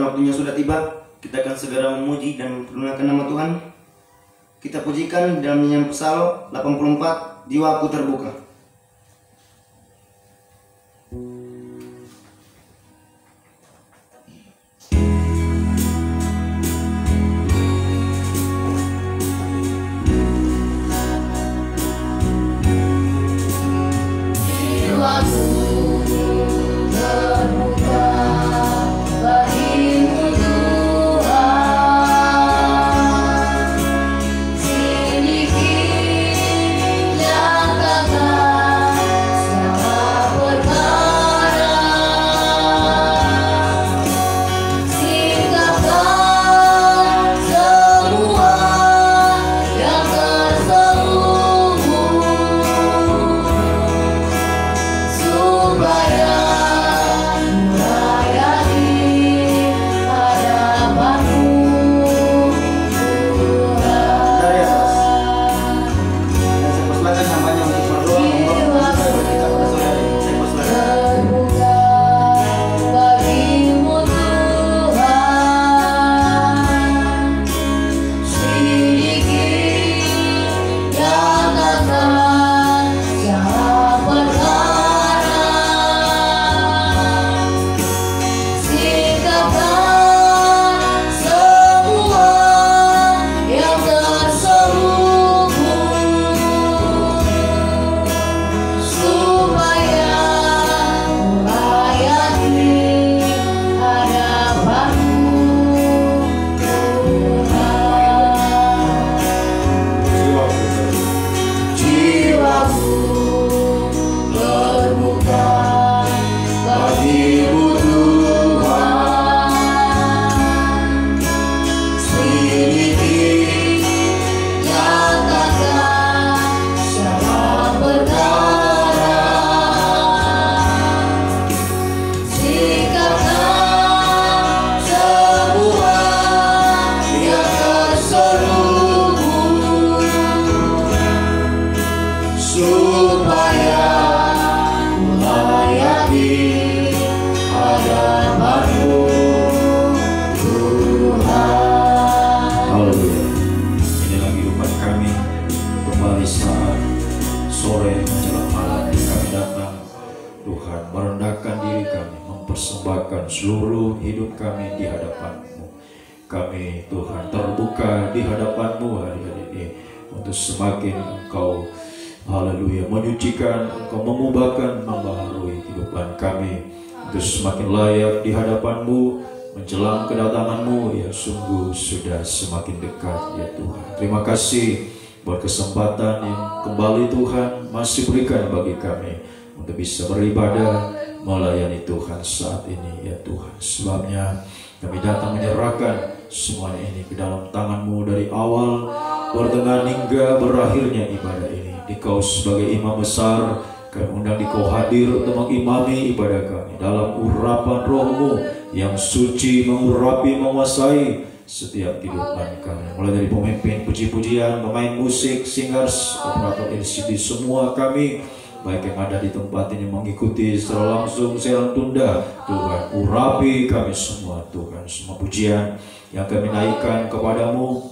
waktunya sudah tiba, kita akan segera memuji dan mempergunakan nama Tuhan. Kita pujikan dalam nyanyian Psalm 84, Jiwaku Terbuka. Seluruh hidup kami di hadapan-Mu. Kami Tuhan terbuka di hadapan-Mu hari-hari ini untuk semakin Engkau, haleluya, menyucikan, Engkau mengubahkan, membaharui kehidupan kami untuk semakin layak di hadapan-Mu menjelang kedatangan-Mu yang sungguh sudah semakin dekat ya Tuhan. Terima kasih buat kesempatan yang kembali Tuhan masih berikan bagi kami untuk bisa beribadah, melayani Tuhan saat ini ya Tuhan. Sebabnya kami datang menyerahkan semuanya ini ke dalam tangan-Mu dari awal, pertengahan hingga berakhirnya ibadah ini. Dikau sebagai imam besar, kami undang Dikau hadir untuk mengimami ibadah kami dalam urapan Roh-Mu yang suci, mengurapi, menguasai setiap kehidupan kami. Mulai dari pemimpin puji-pujian, pemain musik, singers, operator LCD, semua kami baik yang ada di tempat ini mengikuti secara langsung, siaran tunda, Tuhan urapi kami semua Tuhan. Semua pujian yang kami naikkan kepadamu,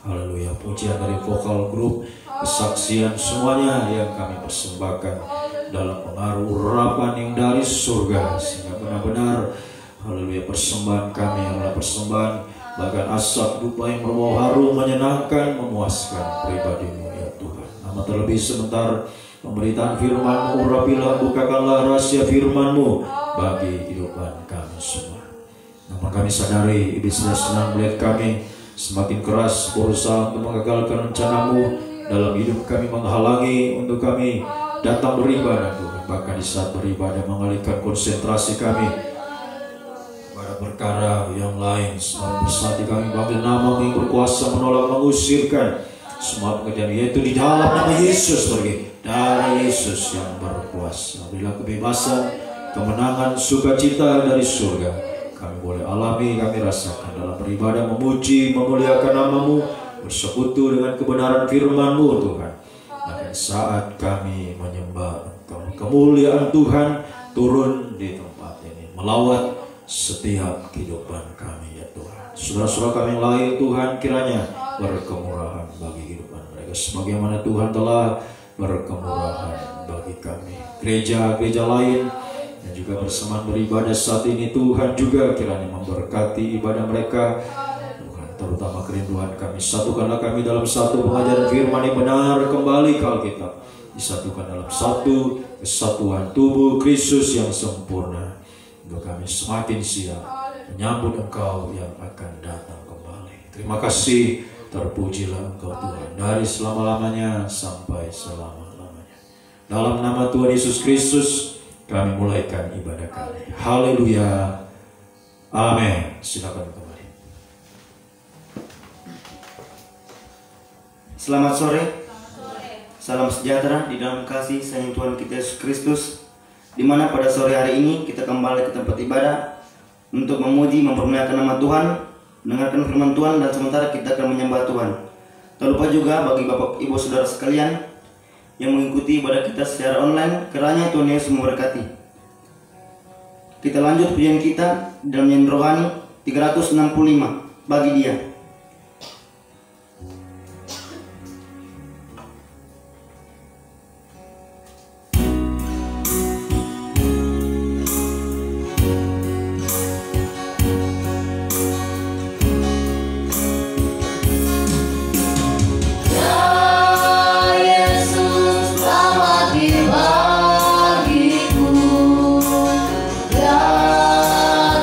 haleluya, pujian dari vokal grup, kesaksian, semuanya yang kami persembahkan dalam pengaruh urapan yang dari surga, sehingga benar-benar haleluya persembahan kami adalah persembahan bahkan asap dupa yang berbau harum, menyenangkan, memuaskan pribadi-Mu ya Tuhan. Nama terlebih sebentar pemberitaan firman-Mu, urapilah, bukakanlah rahasia firman-Mu bagi kehidupan kami semua. Namun kami sadari iblis sudah senang melihat kami semakin keras berusaha untuk mengagalkan rencana-Mu dalam hidup kami, menghalangi untuk kami datang beribadah Tuhan. Bahkan di saat beribadah mengalihkan konsentrasi kami pada perkara yang lain. Semakin bersati kami panggil nama-Mu yang berkuasa menolak, mengusirkan semua pekerjaan, yaitu di dalam nama Yesus pergi. Darah Yesus yang berkuasa, berilah kebebasan, kemenangan, sukacita dari surga. Kami boleh alami, kami rasakan dalam beribadah, memuji, memuliakan nama-Mu, bersekutu dengan kebenaran firman-Mu Tuhan. Dan saat kami menyembah Engkau, kemuliaan Tuhan turun di tempat ini, melawat setiap kehidupan kami ya Tuhan. Saudara-saudara kami yang lain Tuhan kiranya berkemurahan bagi kehidupan mereka sebagaimana Tuhan telah berkemurahan bagi kami. Gereja-gereja lain yang juga bersemangat beribadah saat ini Tuhan juga kiranya memberkati ibadah mereka. Tuhan terutama kerinduan kami, satukanlah kami dalam satu pengajaran firman yang benar kembali ke Alkitab, disatukan dalam satu kesatuan tubuh Kristus yang sempurna, untuk kami semakin siap menyambut Engkau yang akan datang kembali. Terima kasih, terpujilah Engkau Tuhan dari selama-lamanya sampai selama-lamanya. Dalam nama Tuhan Yesus Kristus kami mulaikan ibadah kami. Haleluya. Amin. Silakan kembali. Selamat sore. Salam sejahtera di dalam kasih sayang Tuhan kita Yesus Kristus, di mana pada sore hari ini kita kembali ke tempat ibadah untuk memuji, mempermuliakan nama Tuhan, mendengarkan firman Tuhan, dan sementara kita akan menyembah Tuhan. Tak lupa juga bagi Bapak Ibu Saudara sekalian yang mengikuti ibadah kita secara online, kiranya Tuhan Yesus memberkati. Kita lanjut pujian kita dalam nyanyian rohani 365, bagi Dia.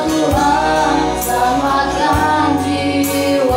Tuhan, selamatkan jiwa.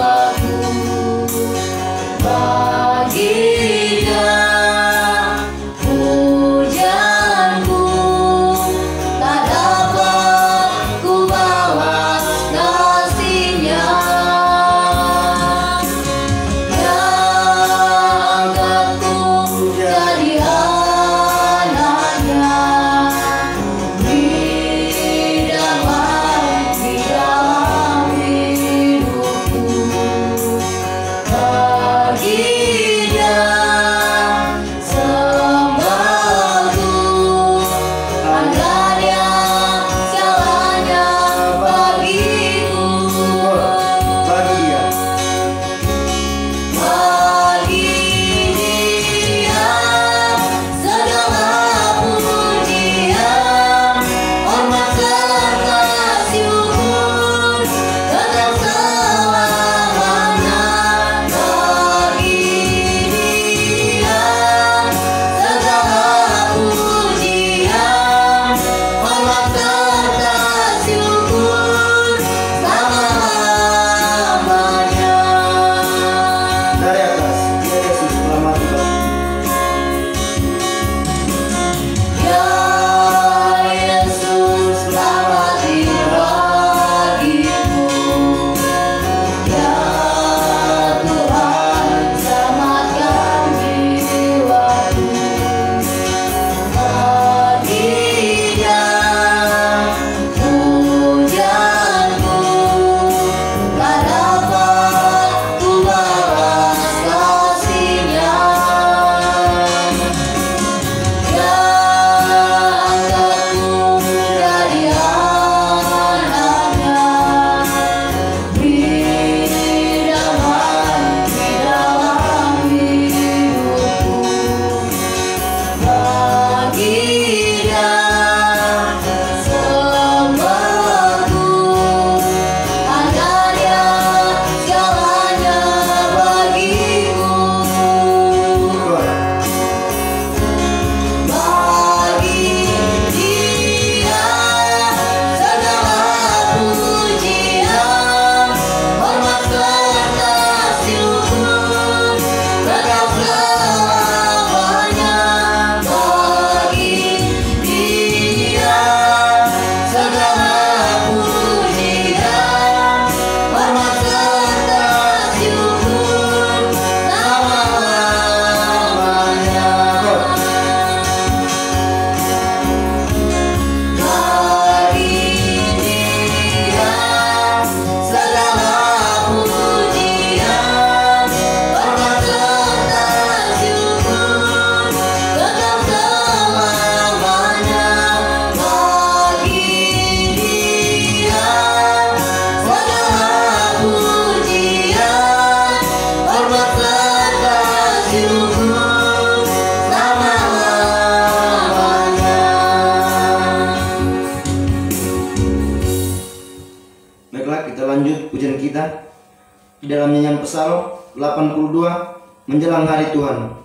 di dalam nyanyian Psalm 82, Menjelang Hari Tuhan.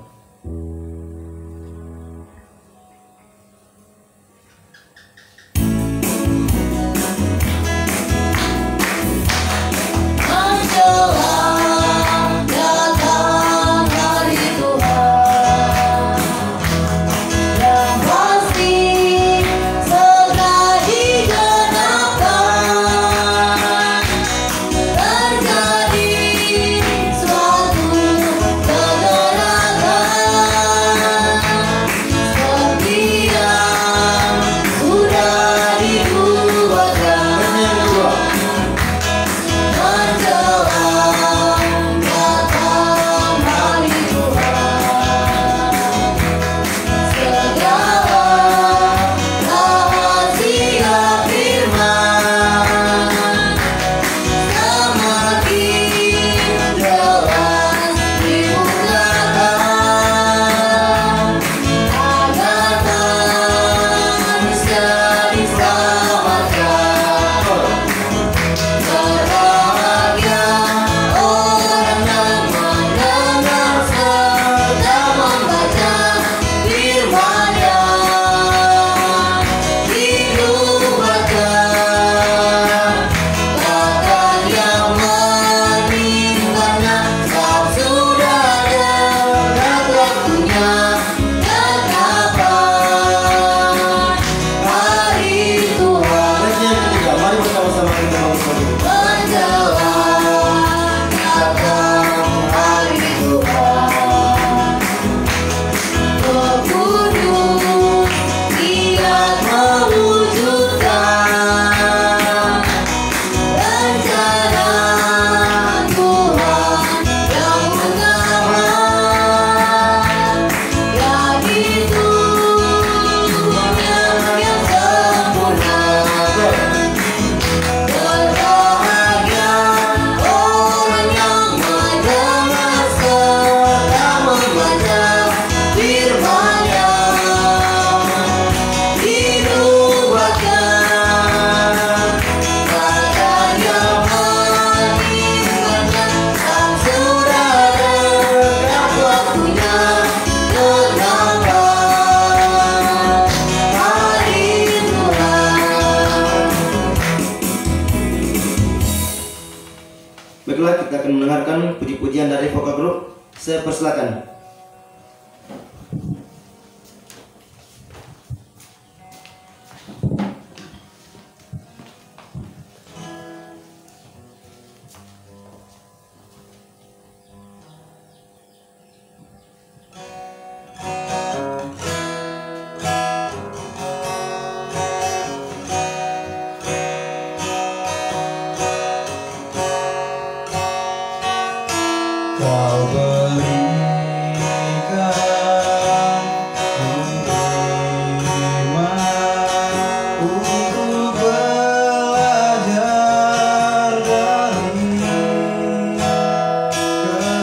Baiklah, kita akan mendengarkan puji-pujian dari vokal grup. Saya persilakan. Kau berikan iman untuk belajar dari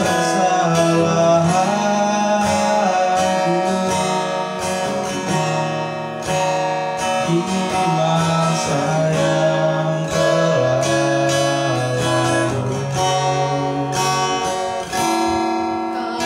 kesalahanku di masa yang telah lalu.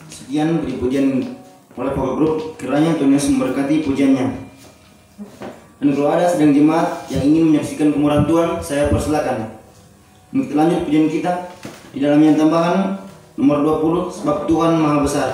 Sekian beri pujian oleh pokok grup, kiranya Tuhan Yesus memberkati pujiannya. Dan kalau ada sedang jemaat yang ingin menyaksikan kemurahan Tuhan, saya persilakan. Kita lanjut pujian kita di dalamnya tambahan nomor 20, sebab Tuhan Maha Besar.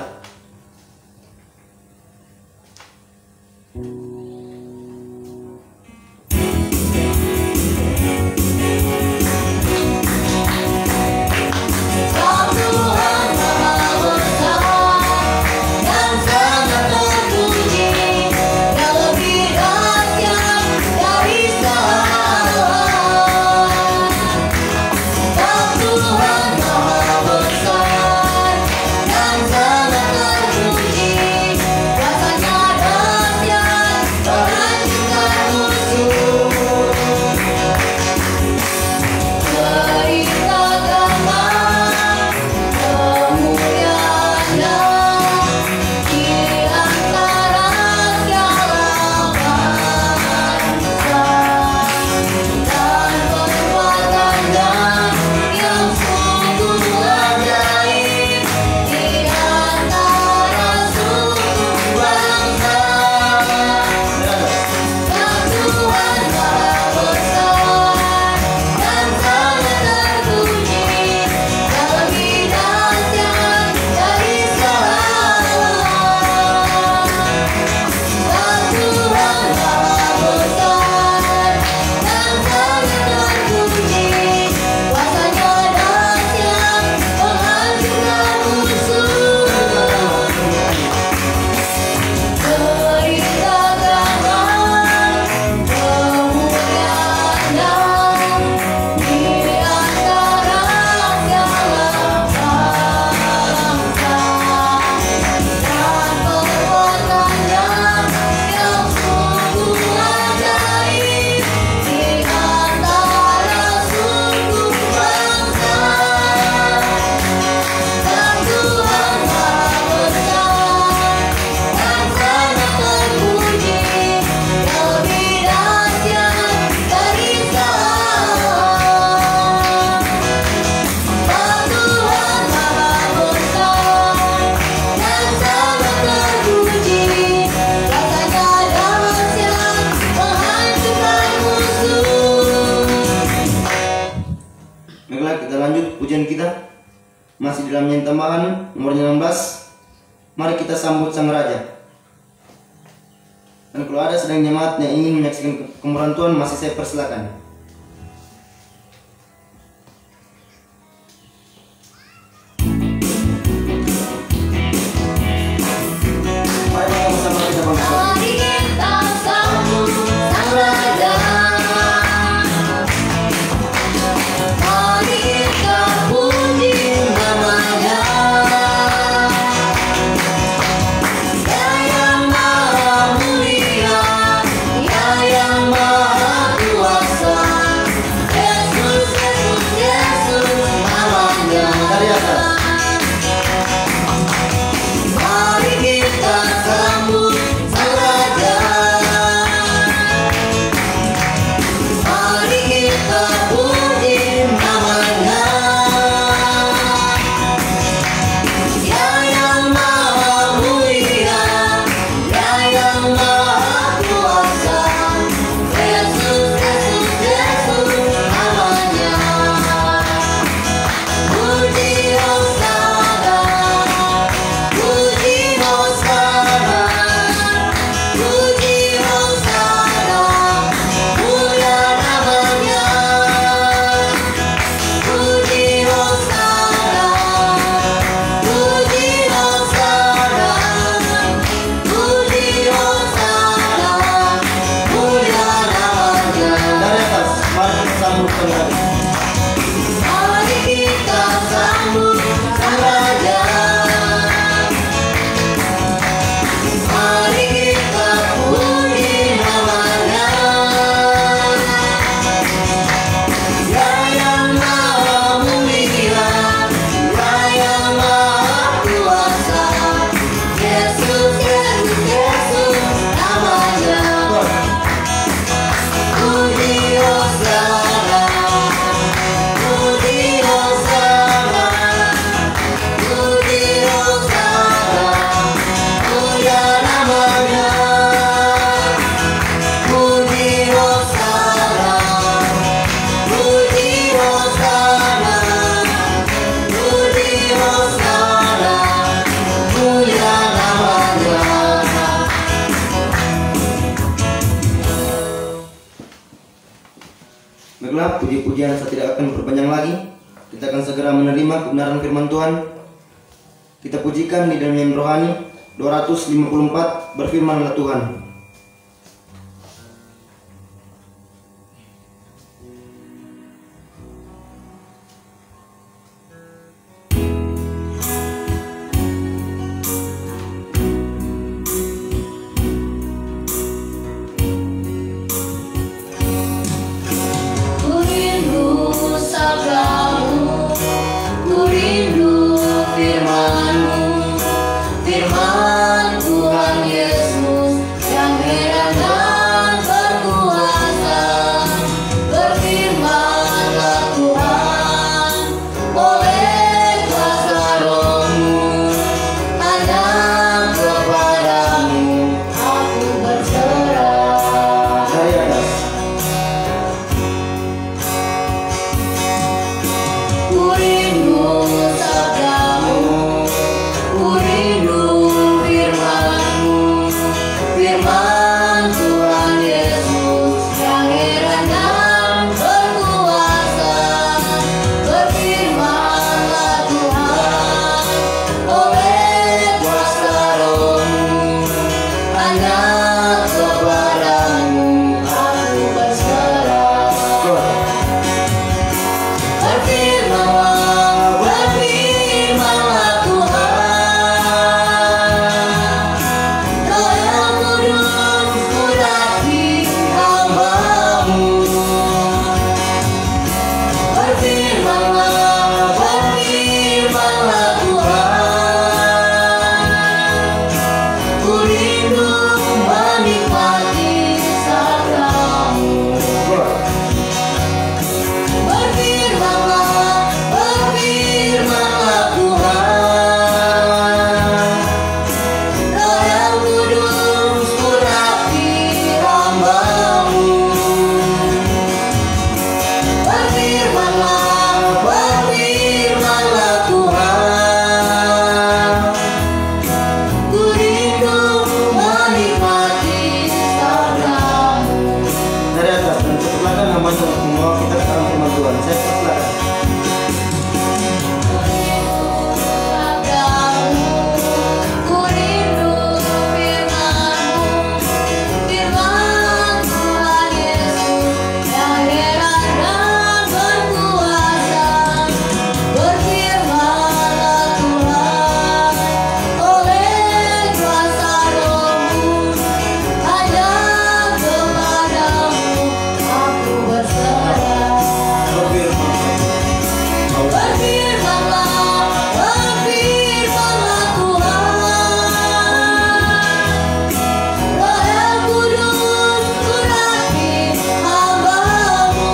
Pujian kita masih dalam nyanyian tambahan nomor 16. Mari kita sambut Sang Raja. Dan kalau ada sedang jemaat yang ingin menyaksikan kemurahan Tuhan, masih saya persilakan. Mari bersama kita bangkit. Mari kita sambut Sang Raja. Mari kita puji nama-Nya. Dia yang maha mulia, Dia yang maha kuasa. puji-pujian saya tidak akan berpanjang lagi. Kita akan segera menerima kebenaran firman Tuhan. Kita pujikan di dalam nyanyian rohani 254, berfirmanlah Tuhan. Firman Tuhan Yesus yang heran dan berkuasa. Berfirmanlah Tuhan, oleh kuasa Roh-Mu, hanya kepadamu aku berserah. Dari atas. Ku rindu sabdamu, ku rindu firman-Mu, firman Tuhan Yesus yang heran dan berkuasa. Berfirmanlah Tuhan, oleh kuasa Roh-Mu, hanya kepadamu aku berserah. Berfirmanlah, berfirmanlah Tuhan, Roh yang kudus urapi hamba-Mu. Berfirmanlah, berfirmanlah Tuhan, ku rindu menikmati sabda-Mu. Berfirmanlah, berfirmanlah Tuhan, Roh yang kudus urapi hamba-Mu. Berfirmanlah, berfirmanlah Tuhan, ku rindu menikmati sabda-Mu. Dari atas dan persilakan hamba Tuhan semua kita sekarang firman Tuhan. Saya persilakan. Ku rindu firman-Mu, firman Tuhan Yesus yang heran dan berkuasa. Berfirmanlah Tuhan, oleh kuasa Roh-Mu, hanya kepadamu aku berserah. Berfirmanlah, berfirmanlah Tuhan, Roh yang kudus urapi hamba-Mu.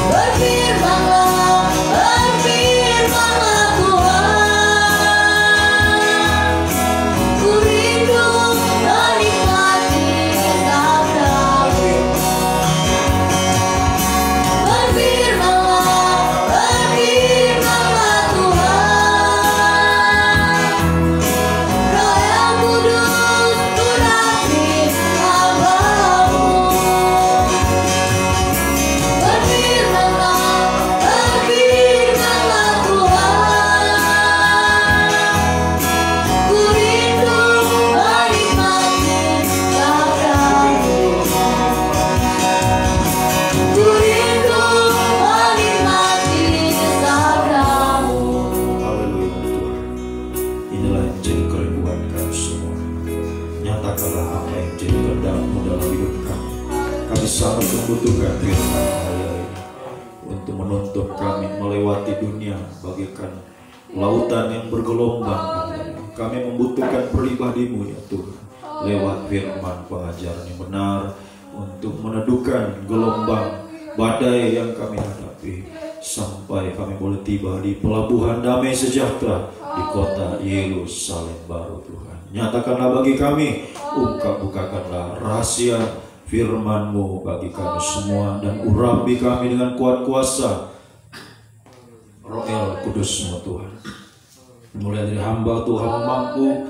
Berfirmanlah, berfirmanlah Tuhan, ku rindu menikmati sabda-Mu. Berfirmanlah, berfirmanlah Tuhan, Roh yang kudus urapi hamba-Mu. Berfirmanlah, berfirmanlah Tuhan, ku rindu menikmati sabda-Mu. Ku rindu menikmati sabda-Mu. Haleluya Tuhan. Inilah yang jadi kerinduan kami semua. Nyatakanlah apa yang jadi kehendak-Mu dalam hidup kami. Kami sangat membutuhkan firman hari ini untuk menuntun kami melewati dunia bagaikan lautan yang bergelombang. Kami membutuhkan pribadi-Mu ya Tuhan, lewat firman pengajaran yang benar untuk meneduhkan gelombang badai yang kami hadapi sampai kami boleh tiba di pelabuhan damai sejahtera di kota Yerusalem baru Tuhan. Nyatakanlah bagi kami, bukakanlah rahasia firman-Mu bagi kami semua dan urapi kami dengan kuat kuasa Roh Kudus-Mu Tuhan. Mulai dari hamba Tuhan mampu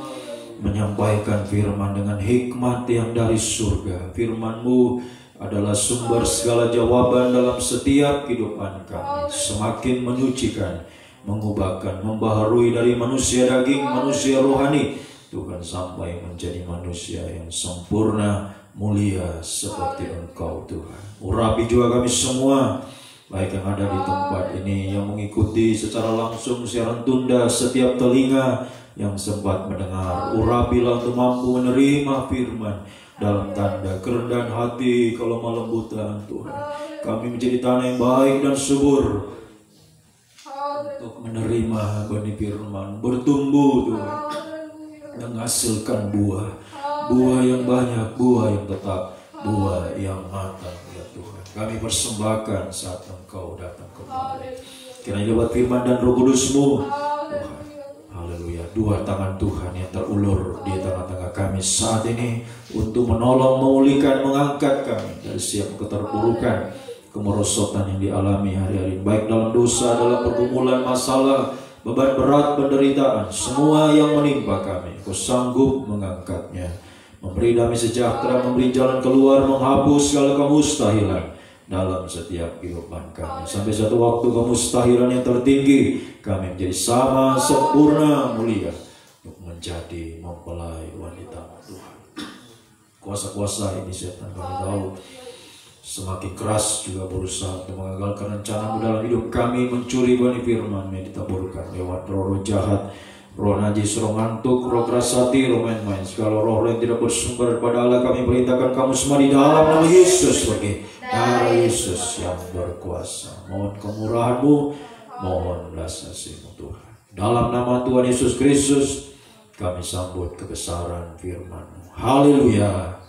menyampaikan firman dengan hikmat yang dari surga. Firman-Mu adalah sumber segala jawaban dalam setiap kehidupan kami. Semakin menyucikan, mengubahkan, membaharui dari manusia daging, manusia rohani, Tuhan, sampai menjadi manusia yang sempurna, mulia seperti Engkau Tuhan. Urapi juga kami semua, baik yang ada di tempat ini, yang mengikuti secara langsung siaran tunda, setiap telinga yang sempat mendengar. Urapilah untuk mampu menerima firman dalam tanda kerendahan hati, kelemah lembutan Tuhan. Kami menjadi tanah yang baik dan subur untuk menerima benih firman, bertumbuh Tuhan, menghasilkan buah yang banyak, buah yang tetap, buah yang matang ya Tuhan. Kami persembahkan saat Engkau datang kembali. Kiranya lewat firman dan Roh Kudus-Mu, Tuhan, haleluya, dua tangan Tuhan yang terulur di tengah-tengah kami saat ini untuk menolong, memulihkan, mengangkat kami dari setiap keterpurukan, kemerosotan yang dialami hari-hari, baik dalam dosa, dalam pergumulan, masalah, beban berat, penderitaan, semua yang menimpa kami. Kau sanggup mengangkatnya, memberi damai sejahtera, memberi jalan keluar, menghapus segala kemustahilan dalam setiap kehidupan kami. Sampai satu waktu kemustahilan yang tertinggi, kami menjadi sama, sempurna, mulia untuk menjadi mempelai wanita Tuhan. Kuasa-kuasa ini setan kami tahu semakin keras juga berusaha untuk mengagalkan rencana-Mu dalam hidup kami, mencuri benih firman yang ditaburkan lewat roh-roh jahat, roh najis, roh ngantuk, roh keras hati, roh main-main, segala roh yang tidak bersumber daripada Allah. Kami perintahkan kamu semua di dalam nama Yesus pergi. Darah Yesus yang berkuasa. Mohon kemurahan-Mu, mohon belas kasih-Mu Tuhan. Dalam nama Tuhan Yesus Kristus kami sambut kebesaran firman-Mu. Haleluya.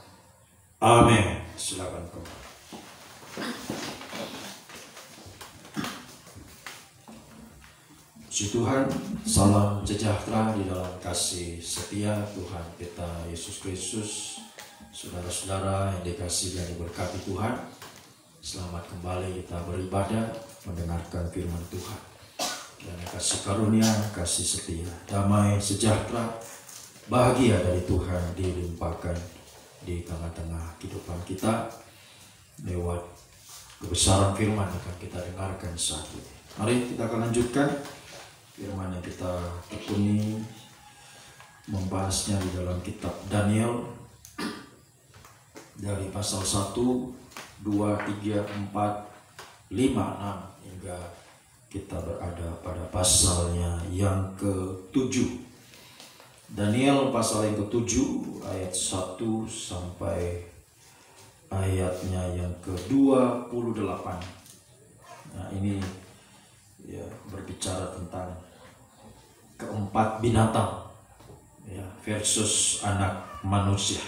Amin. Silakan kembali. Puji Tuhan, salam sejahtera di dalam kasih setia Tuhan kita Yesus Kristus. Saudara-saudara yang dikasihi dan diberkati Tuhan, selamat kembali kita beribadah, mendengarkan firman Tuhan. Dan kasih karunia, kasih setia, damai, sejahtera, bahagia dari Tuhan dilimpahkan di tengah-tengah kehidupan kita lewat kebesaran firman yang akan kita dengarkan saat ini. Mari kita akan lanjutkan firman yang kita tekuni, membahasnya di dalam kitab Daniel dari pasal 1, 2, 3, 4, 5, 6 hingga kita berada pada pasalnya yang ke-7. Daniel pasal yang ke-7 ayat 1 sampai ayatnya yang ke-28. Nah, ini ya berbicara tentang keempat binatang ya versus anak manusia.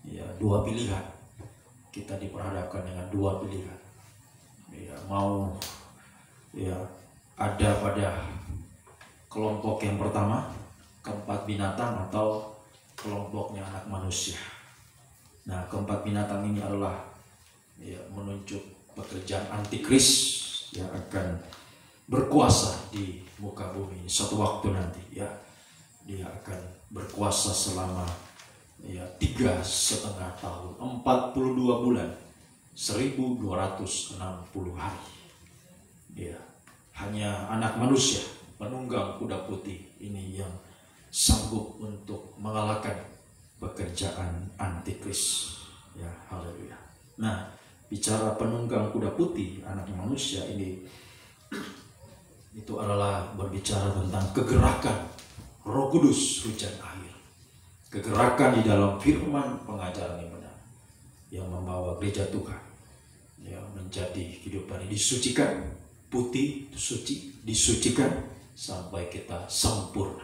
Ya, dua pilihan. Kita diperhadapkan dengan dua pilihan. Ya, mau ya ada pada kelompok yang pertama, keempat binatang, atau kelompoknya anak manusia. Nah, keempat binatang ini adalah ya menunjuk pekerjaan antikris yang akan berkuasa di muka bumi suatu waktu nanti ya. Dia akan berkuasa selama ya 3,5 tahun, 42 bulan, 1260 hari. Ya, hanya anak manusia, penunggang kuda putih ini yang sanggup untuk mengalahkan pekerjaan antikris. Ya, haleluya. Nah, bicara penunggang kuda putih, anak manusia ini, itu adalah berbicara tentang kegerakan Roh Kudus hujan akhir. Kegerakan di dalam firman pengajaran yang benar, yang membawa gereja Tuhan ya menjadi kehidupan ini disucikan, putih, suci, disucikan sampai kita sempurna.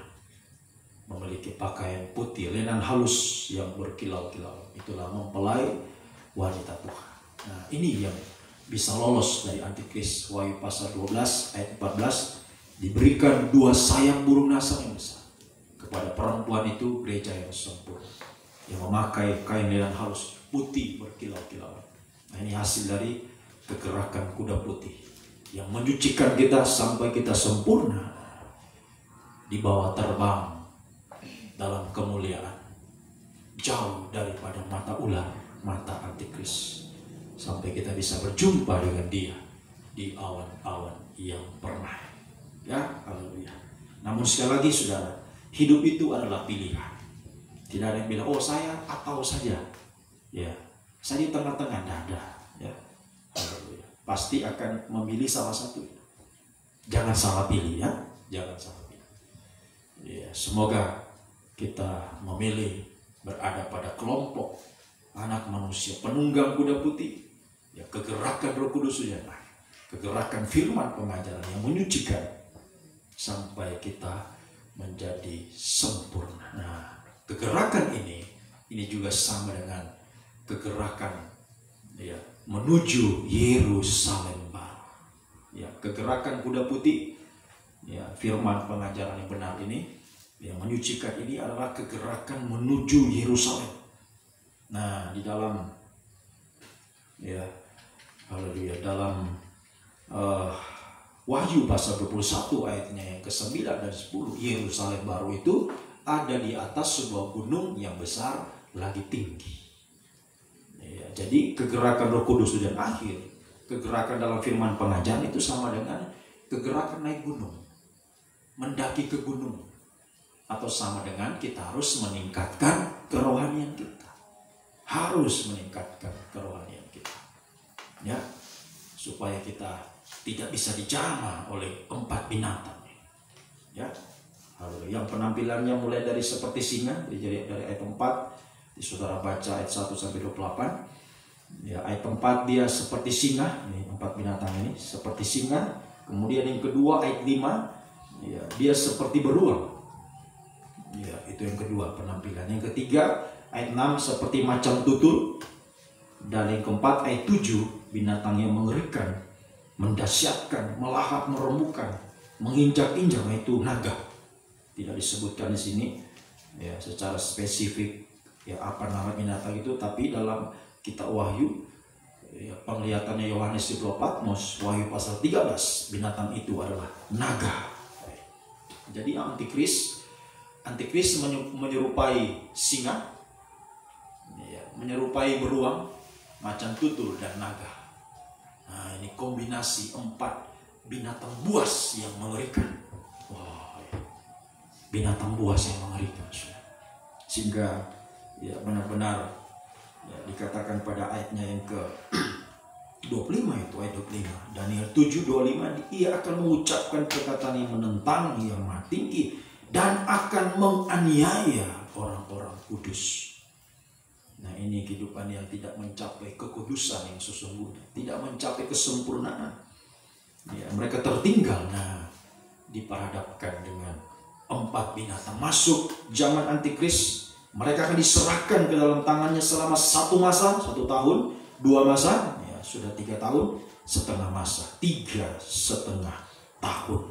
Memiliki pakaian putih, lenan halus yang berkilau-kilau. Itulah mempelai wanita Tuhan. Nah, ini yang bisa lolos dari antikris. Wahyu pasal 12 ayat 14, diberikan 2 sayap burung nasang yang besar. Kepada perempuan itu gereja yang sempurna, yang memakai kain lenan halus putih berkilau-kilau. Nah, ini hasil dari kegerakan kuda putih yang menyucikan kita sampai kita sempurna, dibawa terbang dalam kemuliaan, jauh daripada mata ular, mata antikris sampai kita bisa berjumpa dengan dia di awan-awan yang permai. Ya, haleluya. Namun sekali lagi saudara, hidup itu adalah pilihan. Tidak ada yang bilang, oh saya atau saja. Ya, saya di tengah-tengah, tidak ada. Ya, haleluya. Pasti akan memilih salah satu. Jangan salah pilih ya, jangan salah pilih. Ya, semoga kita memilih berada pada kelompok anak manusia penunggang kuda putih. Ya, kegerakan Roh Kudus ya, kegerakan firman pengajaran yang menyucikan sampai kita menjadi sempurna. Nah, kegerakan ini juga sama dengan kegerakan ya menuju Yerusalem baru. Ya, kegerakan kuda putih, ya firman pengajaran yang benar ini, yang menyucikan ini adalah kegerakan menuju Yerusalem. Nah, di dalam ya haleluya dalam Wahyu pasal 21 ayatnya yang ke-9 dan 10, Yerusalem baru itu ada di atas sebuah gunung yang besar lagi tinggi. Ya, jadi kegerakan Roh Kudus dan akhir, kegerakan dalam firman pengajaran itu sama dengan kegerakan naik gunung, mendaki ke gunung, atau sama dengan kita harus meningkatkan kerohanian kita, harus meningkatkan kerohanian kita, ya, supaya kita tidak bisa dijamah oleh 4 binatang, ya. Yang penampilannya mulai dari seperti singa, dari ayat 4, saudara baca ayat 1 sampai 28. Ya, ayat 4 dia seperti singa, ini 4 binatang ini seperti singa. Kemudian yang kedua ayat 5, ya, dia seperti beruang. Ya, itu yang kedua penampilan. Yang ketiga ayat 6 seperti macan tutul. Dan yang keempat ayat 7 binatang yang mengerikan, mendahsyatkan, melahap, merembukan, menginjak-injak, itu naga. Tidak disebutkan di sini ya secara spesifik ya apa nama binatang itu, tapi dalam kitab Wahyu ya, penglihatannya Yohanes di Pulau Patmos, Wahyu pasal 13, binatang itu adalah naga. Jadi antikris menyerupai singa, ya, menyerupai beruang, macan tutul dan naga. Nah, ini kombinasi 4 binatang buas yang mengerikan. Wah, ya. Binatang buas yang mengerikan. Sehingga ya benar-benar ya, dikatakan pada ayatnya yang ke 25 itu ayat 25. Daniel 7:25, ia akan mengucapkan perkataan yang menentang yang maha tinggi dan akan menganiaya orang-orang kudus. Nah, ini kehidupan yang tidak mencapai kekudusan yang sesungguhnya, tidak mencapai kesempurnaan. Ya, mereka tertinggal. Nah, diperhadapkan dengan 4 binatang. Masuk zaman antikris, mereka akan diserahkan ke dalam tangannya selama 1 masa, 1 tahun, 2 masa, ya sudah 3 tahun, setengah masa, 3,5 tahun.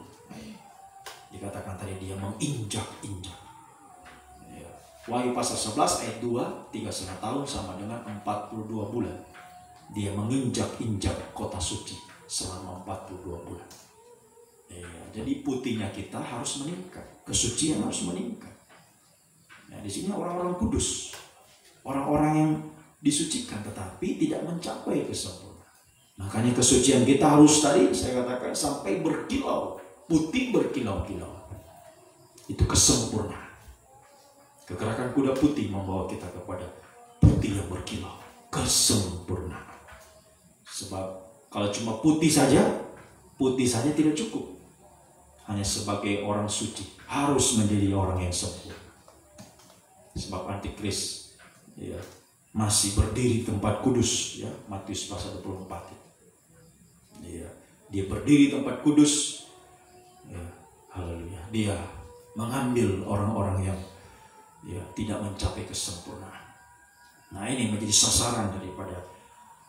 Dikatakan tadi dia menginjak-injak. Ya. Wahyu pasal 11 ayat 2, 3,5 tahun sama dengan 42 bulan. Dia menginjak-injak kota suci selama 42 bulan. Ya, jadi putihnya kita harus meningkat, kesucian harus meningkat. Nah, di sini orang-orang kudus, orang-orang yang disucikan tetapi tidak mencapai kesempurnaan. Makanya kesucian kita harus tadi saya katakan sampai berkilau, putih berkilau-kilau. Itu kesempurnaan. Kegerakan kuda putih membawa kita kepada putih yang berkilau, kesempurnaan. Sebab kalau cuma putih saja tidak cukup. Hanya sebagai orang suci harus menjadi orang yang sempurna. Sebab antikris ya masih berdiri di tempat kudus, ya, Matius pasal 24. Ya, dia berdiri di tempat kudus. Ya, haleluya. Dia mengambil orang-orang yang ya tidak mencapai kesempurnaan. Nah, ini menjadi sasaran daripada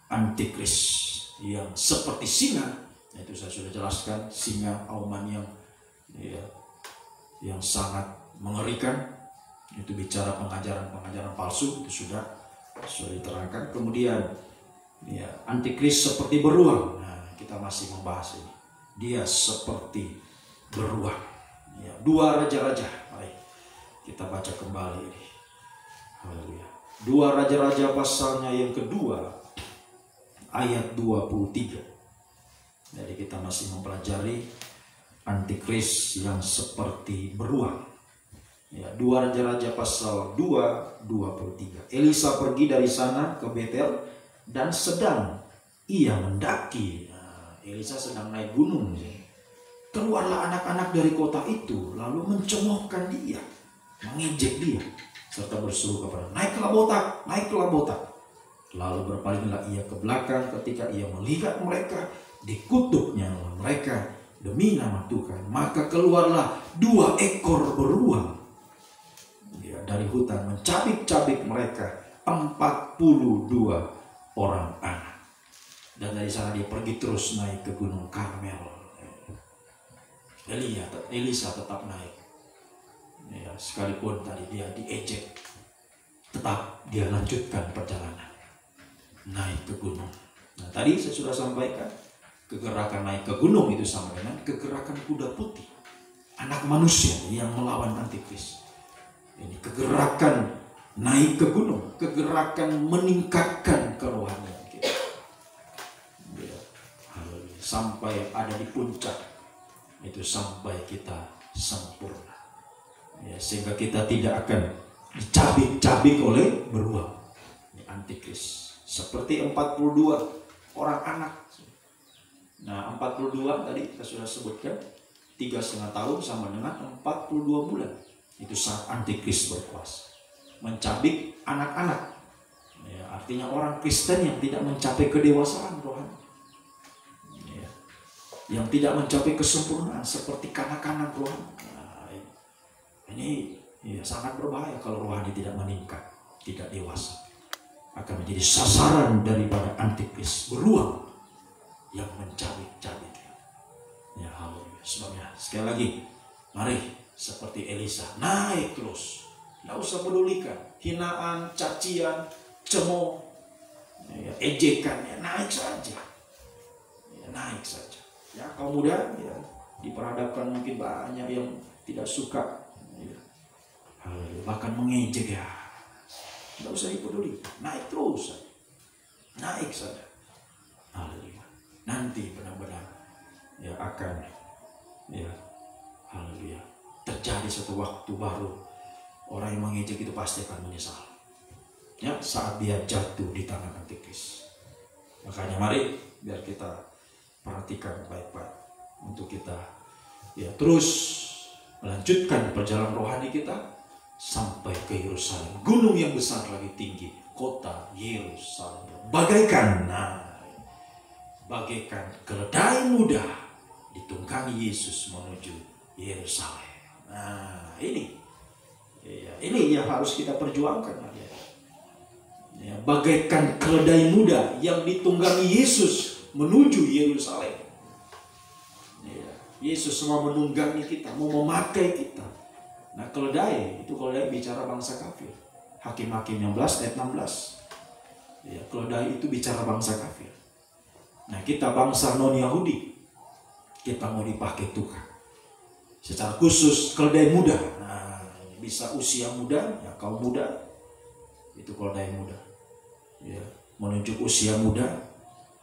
antikris yang seperti singa. Itu saya sudah jelaskan, singa auman yang ya, yang sangat mengerikan. Itu bicara pengajaran palsu, itu sudah diterangkan. Kemudian ya, antikris seperti beruang. Nah, kita masih membahas ini. Dia seperti beruang. Ya, 2 raja-raja. Mari kita baca kembali ini. Haleluya. 2 Raja-Raja pasalnya yang kedua ayat 23. Jadi kita masih mempelajari antikris yang seperti beruang. Ya, 2 Raja-Raja pasal 2:23. Elisa pergi dari sana ke Betel dan sedang ia mendaki. Nah, Elisa sedang naik gunung. Keluarlah anak-anak dari kota itu lalu mencemoohkan dia, mengejek dia, serta berseru kepada, naiklah botak. Lalu berpalinglah ia ke belakang ketika ia melihat mereka, dikutuknya mereka demi nama Tuhan. Maka keluarlah 2 ekor beruang ya, dari hutan mencabik-cabik mereka 42 orang anak. Dan dari sana dia pergi terus naik ke Gunung Karmel. Elisa tetap naik. Ya, sekalipun tadi dia diejek, tetap dia lanjutkan perjalanan naik ke gunung. Nah, tadi saya sudah sampaikan, kegerakan naik ke gunung itu sama dengan kegerakan kuda putih, anak manusia yang melawan antikris. Ini kegerakan naik ke gunung, kegerakan meningkatkan kerohanian kita. Ya, sampai ada di puncak, itu sampai kita sempurna. Ya, sehingga kita tidak akan dicabik-cabik oleh beruang. Ini antikris. Seperti 42 orang anak. Nah, 42 tadi kita sudah sebutkan, 3,5 tahun sama dengan 42 bulan. Itu saat antikris berkuasa, mencabik anak-anak. Ya, artinya orang Kristen yang tidak mencapai kedewasaan rohani, ya, yang tidak mencapai kesempurnaan seperti kanak-kanak rohani. Nah, ini ya, sangat berbahaya kalau rohani tidak meningkat, tidak dewasa. Akan menjadi sasaran daripada antikris beruang yang mencabik-cabik. Ya, haleluya. Sebabnya sekali lagi, mari seperti Elisa naik terus, nggak usah pedulikan hinaan, cacian, cemooh, ya, ejekan, ya, naik saja, ya, naik saja. Ya, kaum muda ya diperhadapkan mungkin banyak yang tidak suka, ya, bahkan mengejek, ya, nggak usah dipeduli, naik terus, naik saja. Haleluya. Nanti benar-benar ya akan, ya, haleluya, terjadi satu waktu baru. Orang yang mengejek itu pasti akan menyesal, ya, saat dia jatuh di tangan antikris. Makanya mari biar kita perhatikan baik-baik untuk kita ya terus melanjutkan perjalanan rohani kita sampai ke Yerusalem, gunung yang besar lagi tinggi, kota Yerusalem. Bagaikan keledai muda ditunggangi Yesus menuju Yerusalem. Nah, ini yang harus kita perjuangkan. Ya, bagaikan keledai muda yang ditunggangi Yesus menuju Yerusalem. Ya, Yesus mau menunggangi kita, mau memakai kita. Nah, keledai bicara bangsa kafir. Hakim-Hakim 16 ayat 16. Ya, keledai itu bicara bangsa kafir. Nah, kita bangsa non-Yahudi, kita mau dipakai Tuhan. Secara khusus keledai muda. Nah, bisa usia muda, ya, kaum muda itu keledai muda. Ya, menunjuk usia muda.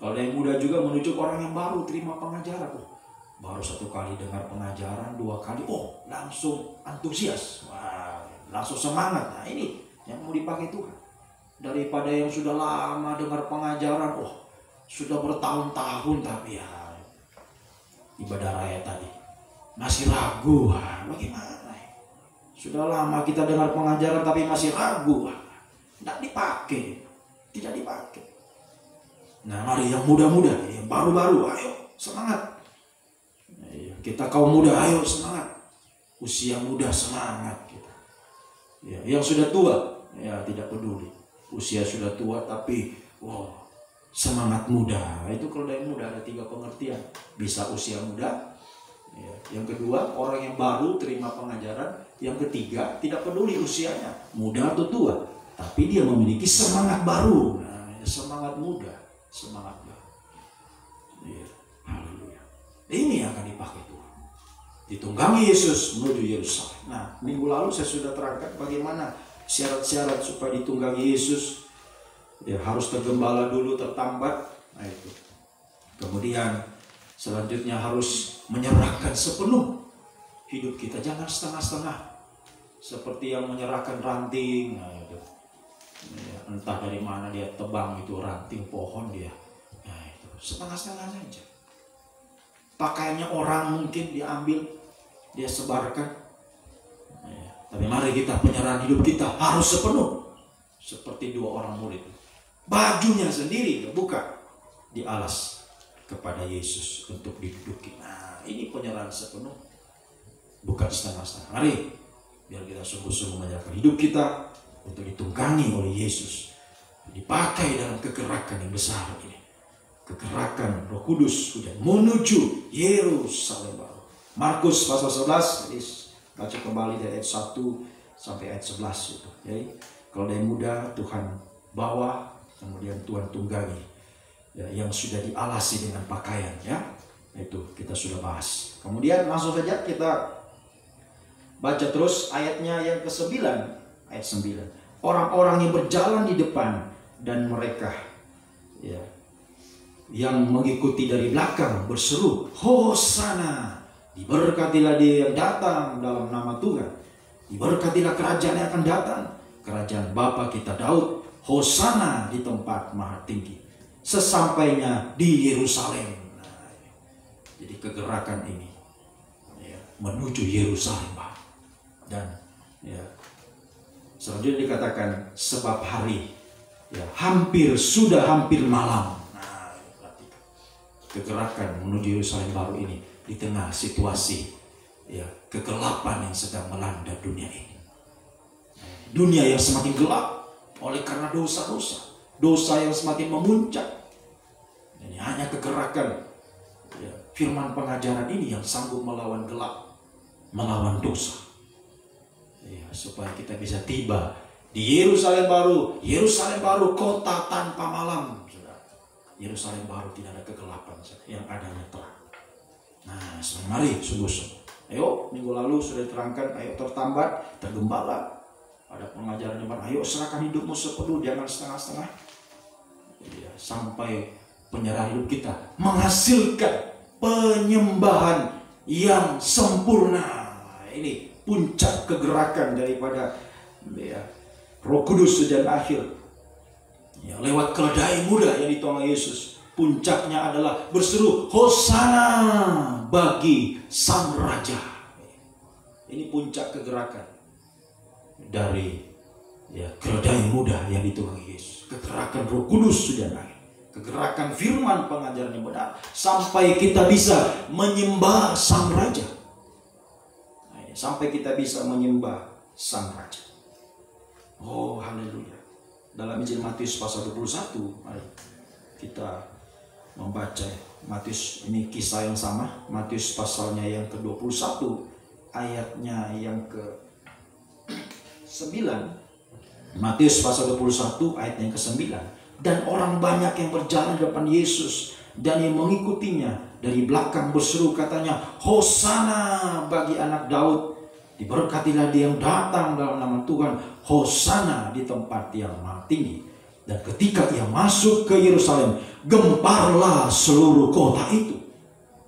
Keledai muda juga menunjuk orang yang baru terima pengajaran. Baru 1 kali dengar pengajaran, 2 kali, langsung antusias, wah, langsung semangat. Nah, ini yang mau dipakai Tuhan. Daripada yang sudah lama dengar pengajaran, sudah bertahun-tahun tapi ya ibadah raya tadi masih ragu, bagaimana? Sudah lama kita dengar pengajaran tapi masih ragu, tidak dipakai. Nah, mari yang muda-muda, yang baru-baru, ayo semangat. Kita kaum muda, ayo semangat. Usia muda semangat kita. Ya, yang sudah tua, ya tidak peduli. Usia sudah tua tapi semangat muda. Itu keledai muda ada 3 pengertian. Bisa usia muda. Ya. Yang kedua, orang yang baru terima pengajaran. Yang ketiga, tidak peduli usianya, muda atau tua, tapi dia memiliki semangat baru. Nah, semangat muda, semangat baru. Ya. Haleluya. Ini yang akan dipakai Tuhan. Ditunggangi Yesus menuju Yerusalem. Nah, minggu lalu saya sudah terangkan bagaimana syarat-syarat supaya ditunggangi Yesus. Dia harus tergembala dulu, tertambat. Nah itu. Kemudian selanjutnya harus menyerahkan sepenuh hidup kita, jangan setengah-setengah. Seperti yang menyerahkan ranting. Nah itu. Ya, entah dari mana dia tebang itu ranting pohon dia. Nah itu setengah-setengah saja. Pakaiannya orang mungkin diambil, dia sebarkan. Ya, tapi mari kita penyerahan hidup kita harus sepenuh. Seperti dua orang murid. Bajunya sendiri buka, dialas kepada Yesus untuk diduduki. Nah ini penyerahan sepenuh, bukan setengah-setengah. Mari biar kita sungguh-sungguh menyerahkan hidup kita untuk ditunggangi oleh Yesus, dipakai dalam kegerakan yang besar ini, kegerakan Roh Kudus sudah menuju Yerusalem baru. Markus pasal 11, jadi baca kembali dari ayat 1 sampai ayat 11 itu. Jadi kalau dari muda Tuhan bawa, kemudian Tuhan tunggangi, ya, yang sudah dialasi dengan pakaian, ya itu kita sudah bahas. Kemudian langsung saja kita baca terus ayatnya yang ke-9, ayat 9. Orang-orang yang berjalan di depan dan mereka, ya, yang mengikuti dari belakang berseru, Hosana, diberkatilah dia yang datang dalam nama Tuhan, diberkatilah kerajaan yang akan datang, kerajaan Bapa kita Daud. Hosana di tempat maha tinggi, sesampainya di Yerusalem. Nah, jadi kegerakan ini, ya, menuju Yerusalem, dan ya, selanjutnya dikatakan sebab hari, ya, sudah hampir malam. Nah, berarti kegerakan menuju Yerusalem baru ini di tengah situasi, ya, kegelapan yang sedang melanda dunia ini. Dunia yang semakin gelap oleh karena dosa yang semakin memuncak. Ini hanya kegerakan, ya, firman pengajaran ini yang sanggup melawan gelap, melawan dosa, ya, supaya kita bisa tiba di Yerusalem baru, kota tanpa malam. Yerusalem baru tidak ada kegelapan, yang adanya terang. Nah, mari sungguh-sungguh. Ayo, minggu lalu sudah diterangkan, ayo tertambat, tergembala. Ada pengajaran yang ayo serahkan hidupmu sepenuh, jangan setengah-setengah, ya, sampai penyerahan hidup kita menghasilkan penyembahan yang sempurna. Ini puncak kegerakan daripada, ya, Roh Kudus sejak akhir, ya, lewat keledai muda yang dituangkan Yesus. Puncaknya adalah berseru Hosana bagi Sang Raja. Ini puncak kegerakan dari, ya, keledai muda yang ditunggangi Yesus. Kegerakan Roh Kudus sudah naik, kegerakan firman pengajaran yang benar, sampai kita bisa menyembah Sang Raja. Nah, sampai kita bisa menyembah Sang Raja. Oh, haleluya. Dalam Injil Matius pasal 21, mari kita membaca Matius, ini kisah yang sama, Matius pasalnya yang ke-21, ayatnya yang ke-9. Matius pasal 21 ayat yang ke-9. Dan orang banyak yang berjalan di depan Yesus dan yang mengikutinya dari belakang berseru, katanya, Hosana bagi anak Daud, diberkatilah dia yang datang dalam nama Tuhan, Hosana di tempat yang maha tinggi. Dan ketika ia masuk ke Yerusalem, gemparlah seluruh kota itu.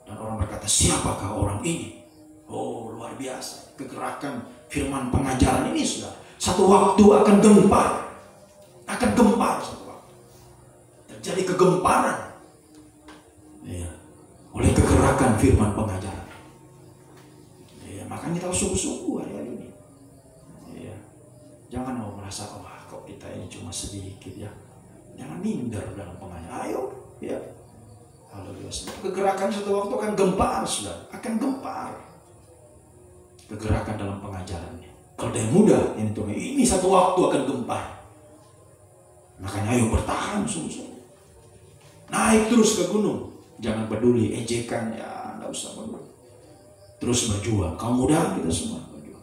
Dan orang berkata, siapakah orang ini? Oh, luar biasa kegerakan firman pengajaran ini, sudah satu waktu akan gempar, satu waktu terjadi kegemparan, ya, oleh kegerakan firman pengajaran. Ya, makanya kita harus sungguh-sungguh hari ini. Ya, jangan mau merasa, wah, kok kita ini cuma sedikit, ya. Jangan minder dalam pengajaran. Ayo, ya. Haleluya. Kegerakan satu waktu akan gempar, sudah akan gempar. Kegerakan dalam pengajarannya. Kalau dia muda, ini satu waktu akan gempar. Makanya ayo bertahan sungguh-sungguh. Naik terus ke gunung. Jangan peduli ejekan, ya, enggak usah peduli. Terus berjuang. Kaum muda kita semua berjuang.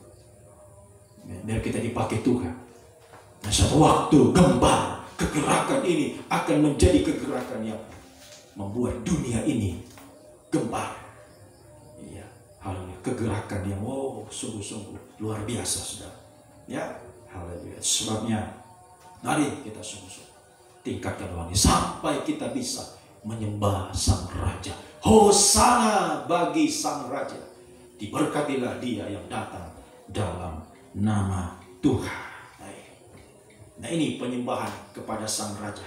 Biar kita dipakai Tuhan. Nah, satu waktu gempar. Kegerakan ini akan menjadi kegerakan yang membuat dunia ini gempar. Iya, haleluya. Kegerakan yang sungguh-sungguh luar biasa, saudara. Ya, Haleluya. Sebabnya mari kita sungguh-sungguh tingkatkan rohani sampai kita bisa menyembah Sang Raja. Hosana bagi Sang Raja. Diberkatilah dia yang datang dalam nama Tuhan. Nah, ini penyembahan kepada Sang Raja.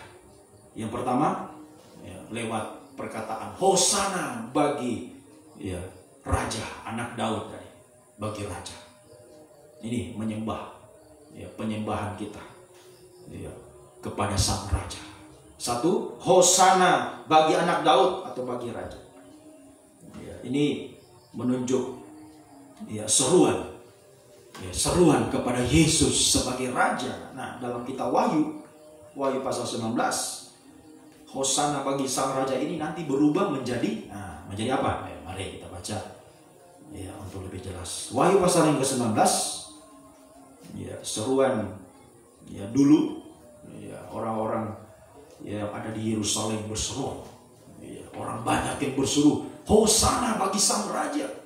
Yang pertama, ya, lewat perkataan Hosana bagi ya, Raja, anak Daud tadi, bagi Raja. Ini menyembah, ya, penyembahan kita ya, kepada Sang Raja. Satu, Hosana bagi anak Daud atau bagi Raja. Ya, ini menunjuk ya, seruan kepada Yesus sebagai Raja. Nah, dalam kitab Wahyu pasal 19, Hosana bagi Sang Raja ini nanti berubah menjadi apa? Mari kita baca ya, untuk lebih jelas. Wahyu pasal yang ke-19, ya, seruan ya, dulu ya, orang-orang yang ada di Yerusalem berseru, ya, orang banyak yang berseru Hosana bagi Sang Raja.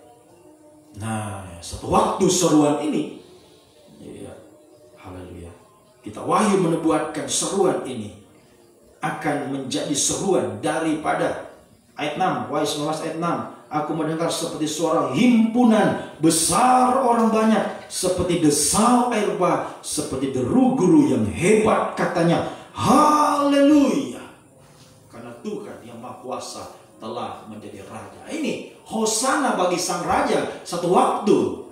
Nah, satu waktu seruan ini ya, haleluya, kita Wahyu menubuatkan seruan ini akan menjadi seruan daripada ayat 6, Wahyu 19 ayat 6. Aku mendengar seperti suara himpunan besar orang banyak, seperti desau air bah, seperti deru guru yang hebat, katanya, haleluya, karena Tuhan yang Maha Kuasa telah menjadi Raja. Ini Hosana bagi Sang Raja satu waktu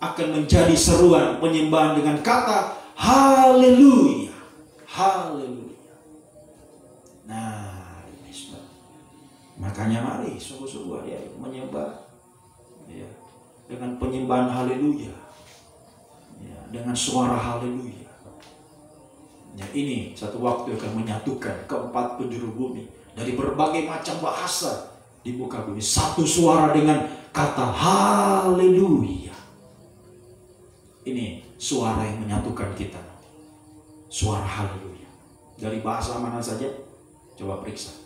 akan menjadi seruan penyembahan dengan kata haleluya, haleluya. Nah, ini sudah. Makanya mari sungguh-sungguh ya, menyembah ya, dengan penyembahan haleluya ya, dengan suara haleluya ya. Ini satu waktu akan menyatukan keempat penjuru bumi dari berbagai macam bahasa di muka bumi, satu suara dengan kata haleluya. Ini suara yang menyatukan kita, suara haleluya. Dari bahasa mana saja, coba periksa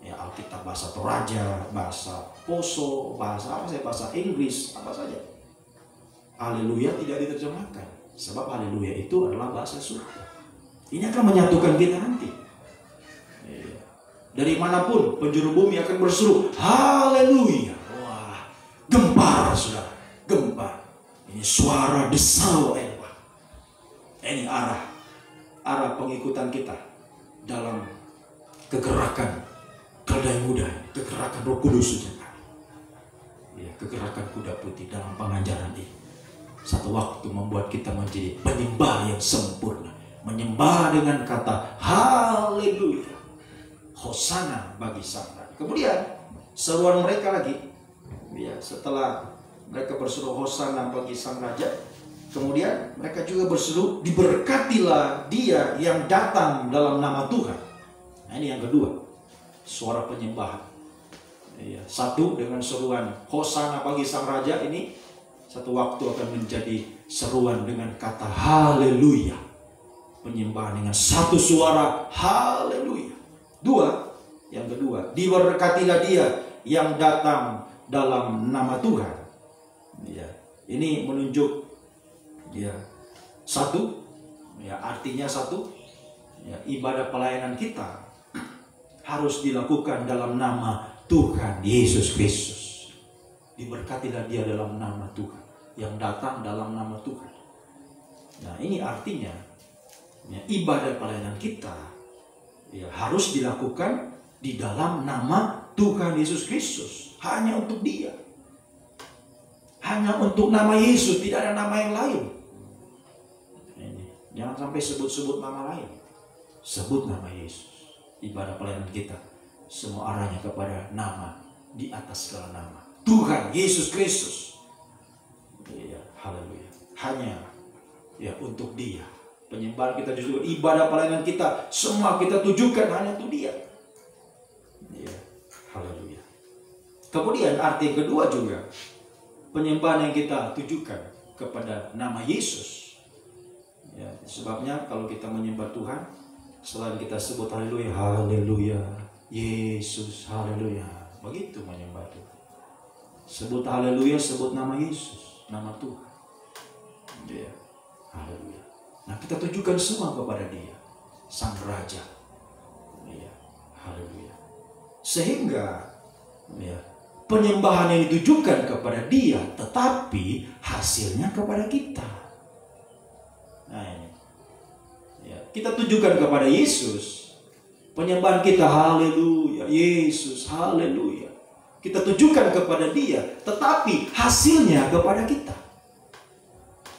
ya, Alkitab bahasa Toraja, bahasa Poso, bahasa apa saja, bahasa Inggris, apa saja, haleluya tidak diterjemahkan, sebab haleluya itu adalah bahasa surga. Ini akan menyatukan kita nanti. Dari manapun penjuru bumi akan berseru haleluya. Wah, gempar saudara, gempar. Ini suara desau air bah. Ini arah pengikutan kita dalam kegerakan keledai muda, kegerakan Roh Kudus saudara. Ya, kegerakan kuda putih dalam pengajaran ini. Satu waktu membuat kita menjadi penyembah yang sempurna, menyembah dengan kata haleluya. Hosana bagi Sang Raja. Kemudian seruan mereka lagi ya, setelah mereka berseru Hosana bagi Sang Raja, kemudian mereka juga berseru diberkatilah dia yang datang dalam nama Tuhan. Nah, ini yang kedua, suara penyembahan ya, satu dengan seruan Hosana bagi Sang Raja, ini satu waktu akan menjadi seruan dengan kata haleluya, penyembahan dengan satu suara haleluya. Dua, yang kedua, diberkatilah dia yang datang dalam nama Tuhan. Ya, ini menunjuk ya, satu, ya, artinya satu, ya, ibadah pelayanan kita harus dilakukan dalam nama Tuhan Yesus Kristus. Diberkatilah dia dalam nama Tuhan, yang datang dalam nama Tuhan. Nah, ini artinya ya, ibadah pelayanan kita ya, harus dilakukan di dalam nama Tuhan Yesus Kristus. Hanya untuk dia, hanya untuk nama Yesus, tidak ada nama yang lain. Ini, jangan sampai sebut-sebut nama lain, sebut nama Yesus. Ibadah pelayanan kita semua arahnya kepada nama di atas segala nama, Tuhan Yesus Kristus. Ya, haleluya. Hanya ya untuk dia. Penyembahan kita juga, ibadah pelayanan kita, semua kita tujukan hanya untuk dia. Ya, haleluya. Kemudian arti kedua juga, penyembahan yang kita tujukan kepada nama Yesus. Ya, sebabnya kalau kita menyembah Tuhan, selain kita sebut haleluya, haleluya, Yesus, haleluya, begitu menyembah Tuhan. Sebut haleluya, sebut nama Yesus, nama Tuhan. Ya, haleluya. Nah, kita tujukan semua kepada Dia, Sang Raja. Ya, haleluya. Sehingga ya, penyembahan yang ditujukan kepada Dia, tetapi hasilnya kepada kita. Nah, ini. Ya, kita tujukan kepada Yesus. Penyembahan kita, haleluya, Yesus, haleluya. Kita tujukan kepada Dia, tetapi hasilnya kepada kita.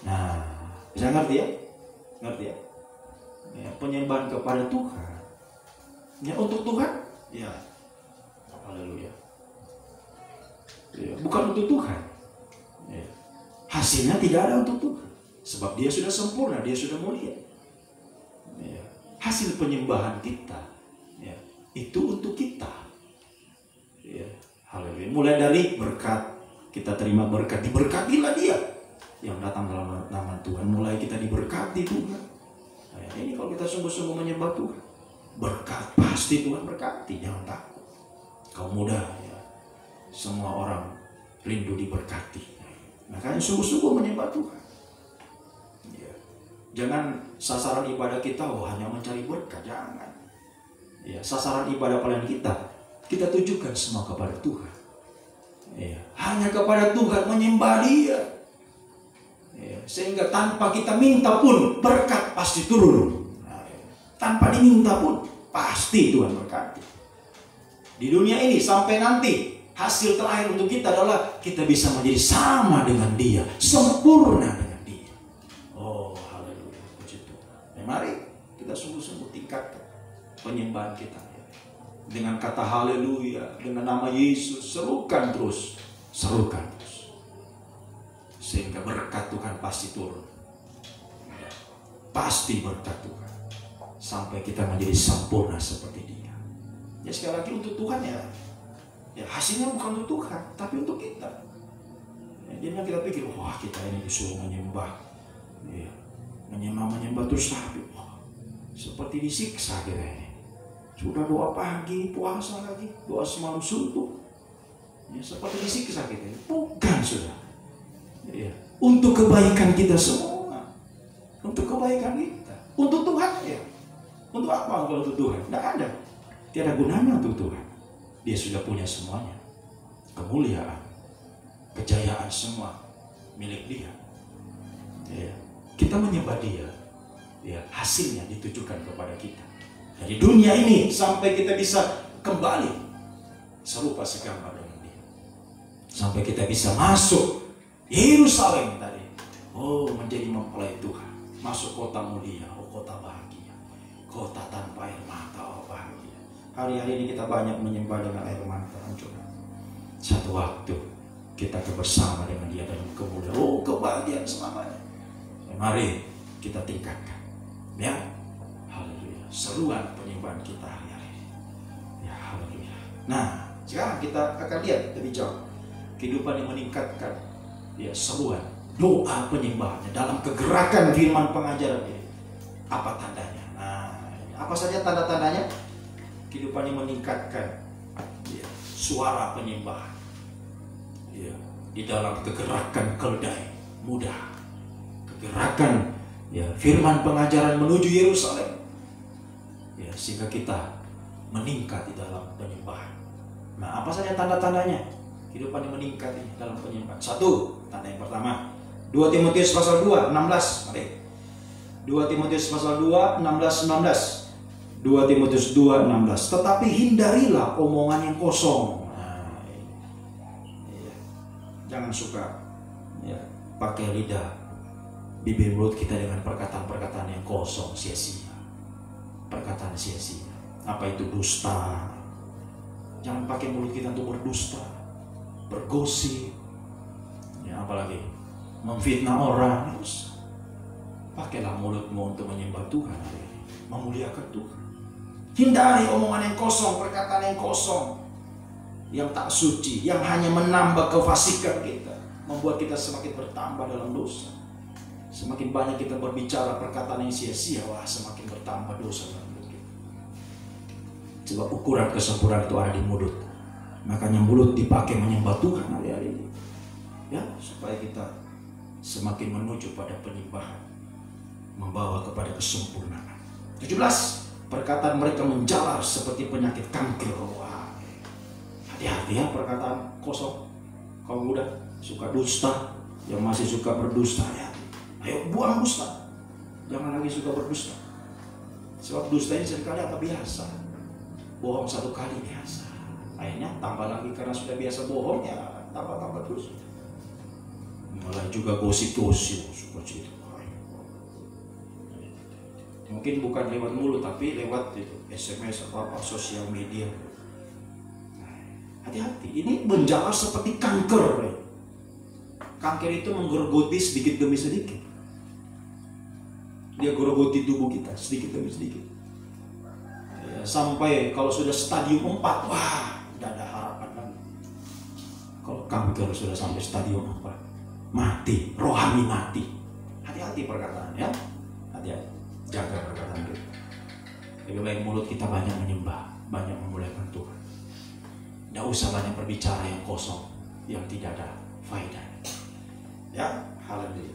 Nah, bisa ngerti ya? Ngerti ya? Ya, penyembahan kepada Tuhan. Ya, untuk Tuhan? Ya. Haleluya. Ya, bukan untuk Tuhan. Ya. Hasilnya tidak ada untuk Tuhan. Sebab Dia sudah sempurna, Dia sudah mulia. Ya. Hasil penyembahan kita, ya, itu untuk kita. Ya. Haleluya. Mulai dari berkat, kita terima berkat, diberkatilah Dia yang datang dalam nama Tuhan. Mulai kita diberkati Tuhan. Nah, ini kalau kita sungguh-sungguh menyembah Tuhan, berkat pasti Tuhan berkati. Jangan takut. Kau muda, ya, semua orang rindu diberkati. Makanya sungguh-sungguh menyembah Tuhan. Ya. Jangan sasaran ibadah kita hanya mencari berkat. Jangan. Ya, sasaran ibadah kalian kita tujukan semua kepada Tuhan. Ya. Hanya kepada Tuhan, menyembah Dia. Ya, sehingga tanpa kita minta pun berkat pasti turun. Nah, ya. Tanpa diminta pun pasti Tuhan berkati. Di dunia ini sampai nanti hasil terakhir untuk kita adalah kita bisa menjadi sama dengan Dia, sempurna dengan Dia. Oh, haleluya, puji Tuhan. Mari kita sungguh-sungguh tingkatkan penyembahan kita ya. Dengan kata haleluya, dengan nama Yesus, serukan terus. Sehingga berkat Tuhan pasti turun. Pasti berkat Tuhan. Sampai kita menjadi sempurna seperti Dia. Ya, sekali lagi untuk Tuhan ya. Ya, hasilnya bukan untuk Tuhan, tapi untuk kita. Ya, jadi kita pikir, wah, kita ini disuruh menyembah. Ya, menyembah terus, tapi wah, seperti disiksa kita ini. Sudah doa pagi, puasa lagi, doa semalam suntuk. Ya, seperti disiksa kita ini. Bukan, sudah. Ya, untuk kebaikan kita semua, untuk kebaikan kita, untuk Tuhan ya. Untuk apa kalau untuk Tuhan? Tidak ada, tiada gunanya untuk Tuhan. Dia sudah punya semuanya, kemuliaan, kejayaan semua milik Dia. Ya, kita menyembah Dia, ya, hasilnya ditujukan kepada kita. Dari dunia ini sampai kita bisa kembali serupa segambar dengan Dia, sampai kita bisa masuk Yerusalem tadi, oh, menjadi mempelai Tuhan, masuk kota mulia, oh, kota bahagia, kota tanpa air mata, oh, bahagia. Hari-hari ini kita banyak menyembah dengan air mata, coba. Satu waktu kita bersama dengan Dia dalam kemuliaan, oh, kebahagiaan selamanya. Ya, mari kita tingkatkan, ya, haleluya, seruan penyembahan kita hari-hari ini, ya, haleluya. Nah, sekarang kita akan lihat lebih jauh kehidupan yang meningkatkan. Ya, seruan doa penyembahannya dalam kegerakan firman pengajaran ini. Apa tandanya? Nah, apa saja tanda-tandanya? Kehidupan yang meningkatkan ya, suara penyembahan ya, di dalam kegerakan keledai muda, kegerakan ya, firman pengajaran menuju Yerusalem ya, sehingga kita meningkat di dalam penyembahan. Nah, apa saja tanda-tandanya? Kehidupan yang meningkat ini dalam penyembahan. Satu, tanda yang pertama, 2 Timotius pasal 2, 16. Mari. 2 Timotius pasal 2, 16. 2 Timotius 2, 16. Tetapi hindarilah omongan yang kosong. Nah, iya. Jangan suka ya, pakai lidah, bibir mulut kita dengan perkataan-perkataan yang kosong, sia-sia. Perkataan sia-sia. Apa itu dusta? Jangan pakai mulut kita untuk berdusta, bergosip, ya, apalagi memfitnah orang. Harus pakailah mulutmu untuk menyembah Tuhan, memuliakan Tuhan. Hindari omongan yang kosong, perkataan yang kosong, yang tak suci, yang hanya menambah kefasikan kita, membuat kita semakin bertambah dalam dosa. Semakin banyak kita berbicara perkataan yang sia-sia, wah, semakin bertambah dosa dalam hidup kita. Sebab ukuran kesempurnaan itu ada di mulut. Makanya mulut dipakai menyembah Tuhan hari-hari ini, ya, supaya kita semakin menuju pada penyembahan membawa kepada kesempurnaan. 17, perkataan mereka menjalar seperti penyakit kanker. Wah, hati-hati ya perkataan kosong. Kaum muda suka dusta, yang masih suka berdusta ya, ayo buang dusta. Jangan lagi suka berdusta. Sebab dusta ini seringkali apa biasa. Bohong satu kali biasa. Akhirnya tambah lagi karena sudah biasa bohong ya tambah terus. Mulai juga gosip-gosip suka cerita. Mungkin bukan lewat mulut tapi lewat itu SMS atau apa sosial media. Hati-hati, ini menjalar seperti kanker. Kanker itu menggerogoti sedikit demi sedikit. Dia gerogoti tubuh kita sedikit demi sedikit. Ya, sampai kalau sudah stadium 4, wah, tidak ada harapan lagi. Kalau kanker sudah sampai stadium 4, mati, rohani mati. Hati-hati perkataan ya. Hati-hati, jaga perkataan kita. Lebih baik mulut kita banyak menyembah, banyak memuliakan Tuhan. Tidak usah banyak berbicara yang kosong, yang tidak ada faedah. Ya, haleluya.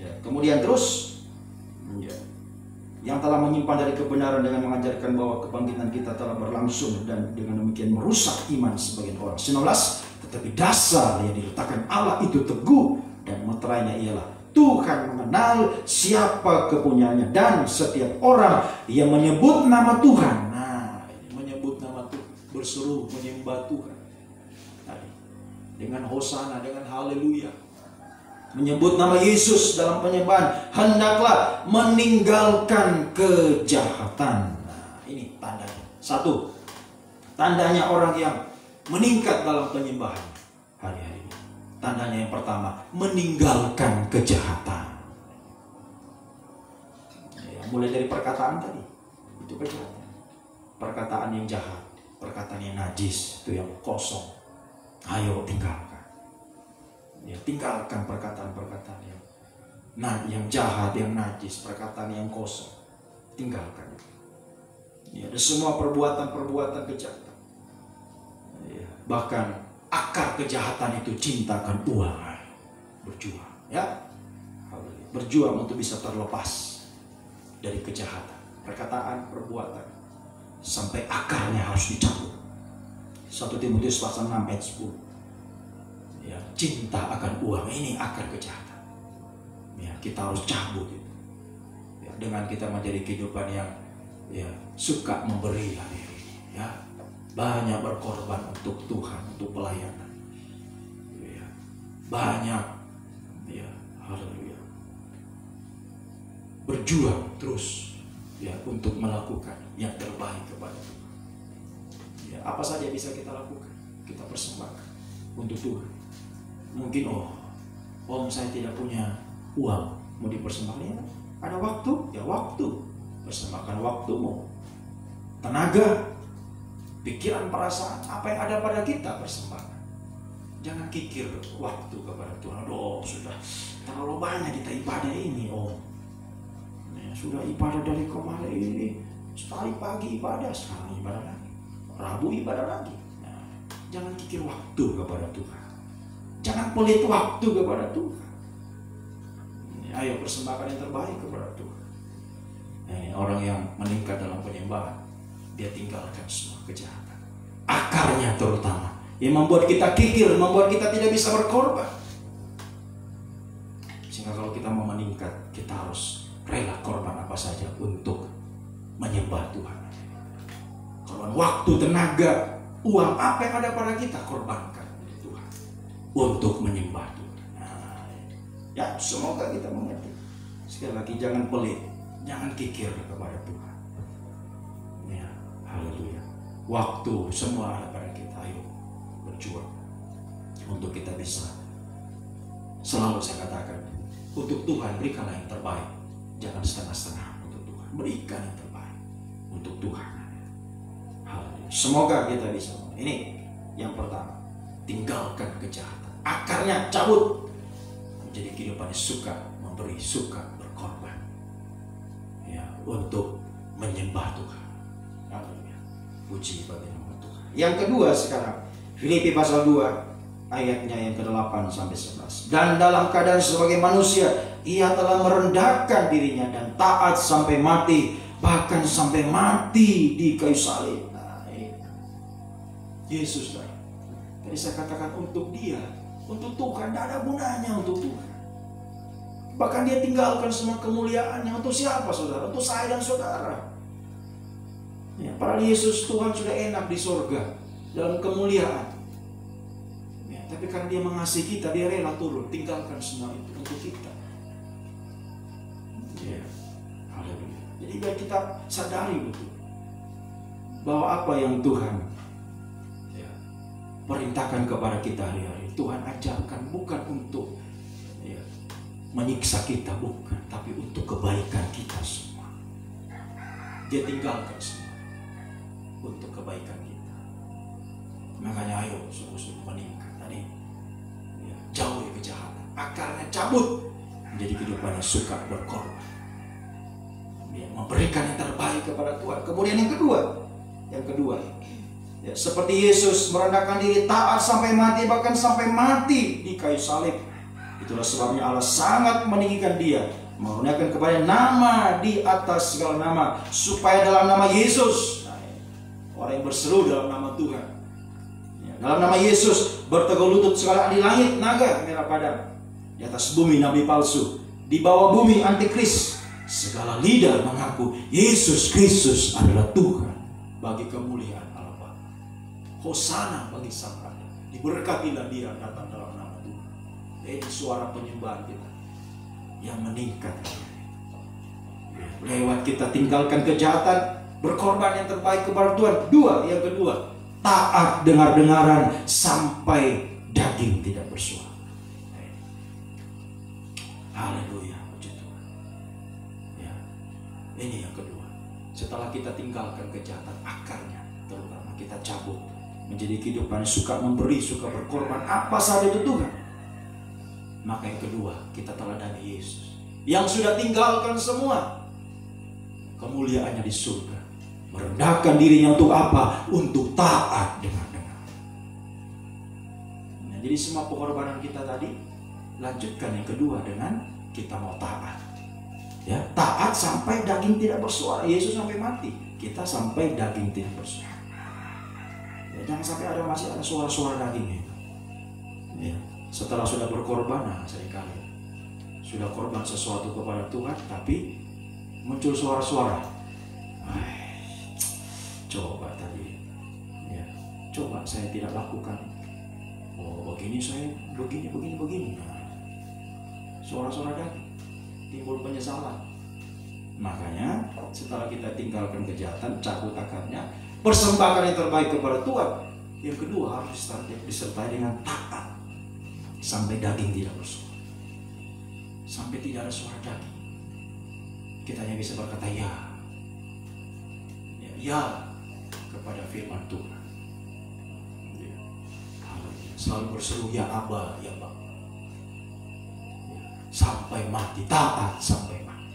Ya, kemudian terus, ya, yang telah menyimpan dari kebenaran dengan mengajarkan bahwa kebangkitan kita telah berlangsung dan dengan demikian merusak iman sebagian orang. 19, tetapi dasar yang diletakkan Allah itu teguh dan meterainya ialah Tuhan mengenal siapa kepunyaannya dan setiap orang yang menyebut nama Tuhan. Nah, menyebut nama Tuhan, berseru menyembah Tuhan. Tadi dengan hosana, dengan haleluya, menyebut nama Yesus dalam penyembahan, hendaklah meninggalkan kejahatan. Nah, ini tandanya. 1, tandanya orang yang meningkat dalam penyembahan hari-hari ini. Tandanya yang pertama, meninggalkan kejahatan. Ya, mulai dari perkataan tadi, itu kejahatan. Perkataan yang jahat, perkataan yang najis, itu yang kosong. Ayo tinggalkan. Ya, tinggalkan perkataan-perkataan yang jahat, yang najis, perkataan yang kosong. Tinggalkan. Ya, ada semua perbuatan-perbuatan kejahatan. Ya, bahkan akar kejahatan itu cintakan uang. Berjuang, ya. Berjuang untuk bisa terlepas dari kejahatan, perkataan, perbuatan, sampai akarnya harus dicabut. 1 Timotius pasal 6 ayat 10. Ya, cinta akan uang ini akar kejahatan. Ya, kita harus cabut itu. Ya, dengan kita menjadi kehidupan yang ya suka memberi hari ini, ya banyak berkorban untuk Tuhan, untuk pelayanan. Ya, banyak, ya haleluya, berjuang terus ya untuk melakukan yang terbaik kepada Tuhan. Ya, apa saja bisa kita lakukan, kita persembahkan untuk Tuhan. Mungkin om saya tidak punya uang mau dipersembahkan, ya ada waktu, ya waktu, persembahkan waktumu, tenaga, pikiran, perasaan, apa yang ada pada kita persembahkan. Jangan kikir waktu kepada Tuhan. Sudah terlalu banyak kita ibadah ini om. Ya, sudah ibadah dari kemarin ini, sekali pagi ibadah, sekarang ibadah lagi, Rabu ibadah lagi. Nah, jangan kikir waktu kepada Tuhan. Jangan pelit waktu kepada Tuhan. Ayo persembahkan yang terbaik kepada Tuhan. Orang yang meningkat dalam penyembahan, dia tinggalkan semua kejahatan. Akarnya terutama, yang membuat kita kikir, membuat kita tidak bisa berkorban. Sehingga kalau kita mau meningkat, kita harus rela korban apa saja untuk menyembah Tuhan. Korban waktu, tenaga, uang, apa yang ada pada kita, korbankan Tuhan untuk menyembah Tuhan. Nah, ya semoga kita mengerti. Sekali lagi, jangan pelit, jangan kikir kepada Tuhan. Ya, haleluya. Waktu semua ada pada kita. Ayo berjuang untuk kita bisa. Selalu saya katakan, untuk Tuhan berikanlah yang terbaik. Jangan setengah-setengah untuk Tuhan. Berikan yang terbaik untuk Tuhan. Haleluya. Semoga kita bisa. Ini yang pertama, tinggalkan kejahatan. Akarnya cabut. Menjadi kehidupan yang suka memberi, suka berkorban. Ya, untuk menyembah Tuhan. Haleluya. Puji bagi nama Tuhan. Yang kedua sekarang, Filipi pasal 2 ayatnya yang ke-8 sampai 11. Dan dalam keadaan sebagai manusia, ia telah merendahkan dirinya dan taat sampai mati, bahkan sampai mati di kayu salib. Nah, Yesus lah. Tadi saya katakan untuk dia, untuk Tuhan, tidak ada gunanya untuk Tuhan. Bahkan dia tinggalkan semua kemuliaannya untuk siapa, saudara? Untuk saya dan saudara. Ya, padahal Yesus Tuhan sudah enak di surga dalam kemuliaan. Ya, tapi karena dia mengasihi kita, dia rela turun, tinggalkan semua itu untuk kita. Ya, haleluya. Jadi biar kita sadari betul bahwa apa yang Tuhan perintahkan kepada kita hari-hari, Tuhan ajarkan bukan untuk menyiksa kita, bukan, tapi untuk kebaikan kita semua. Dia tinggalkan semua untuk kebaikan kita. Makanya ayo sungguh-sungguh meningkat tadi, jauhi kejahatan, akarnya cabut, menjadi kehidupan yang suka berkorban, memberikan yang terbaik kepada Tuhan. Kemudian yang kedua, seperti Yesus merendahkan diri, taat sampai mati, bahkan sampai mati di kayu salib. Itulah sebabnya Allah sangat meninggikan dia, menggunakan kepada nama di atas segala nama, supaya dalam nama Yesus, orang yang berseru dalam nama Tuhan, dalam nama Yesus berteguh lutut segala di langit naga merah padam, di atas bumi nabi palsu, di bawah bumi antikris, segala lidah mengaku Yesus Kristus adalah Tuhan, bagi kemuliaan Allah Bapa. Hosana bagi Sang Raja, diberkatilah dia datang dalam nama Tuhan. Ini suara penyembahan kita yang meningkat. Lewat kita tinggalkan kejahatan, berkorban yang terbaik kepada Tuhan. Yang kedua, taat dengar-dengaran sampai daging tidak bersuara. Haleluya, puji Tuhan. Ya, ini yang kedua. Setelah kita tinggalkan kejahatan, akarnya terutama kita cabut, menjadi kehidupan suka memberi, suka berkorban, apa saja itu Tuhan. Maka yang kedua, kita teladani Yesus yang sudah tinggalkan semua kemuliaannya di surga, merendahkan dirinya untuk apa? Untuk taat dengar-dengar. Nah, jadi semua pengorbanan kita tadi, lanjutkan yang kedua dengan kita mau taat. Ya, taat sampai daging tidak bersuara. Yesus sampai mati, kita sampai daging tidak bersuara. Ya, jangan sampai masih ada suara-suara dagingnya. Ya, setelah sudah berkorban, seringkali sudah korban sesuatu kepada Tuhan, tapi muncul suara-suara. Coba tadi, coba saya tidak lakukan. Oh, begini saya begini. Suara-suara daging, timbul penyesalan. Makanya setelah kita tinggalkan kejahatan, cabut akarnya, persembahkan yang terbaik kepada Tuhan. Yang kedua harus disertai dengan taat sampai daging tidak bersuara, sampai tidak ada suara daging. Kita hanya bisa berkata ya kepada firman Tuhan. Selalu berseru ya Aba, ya Bapa, sampai mati, taat sampai mati,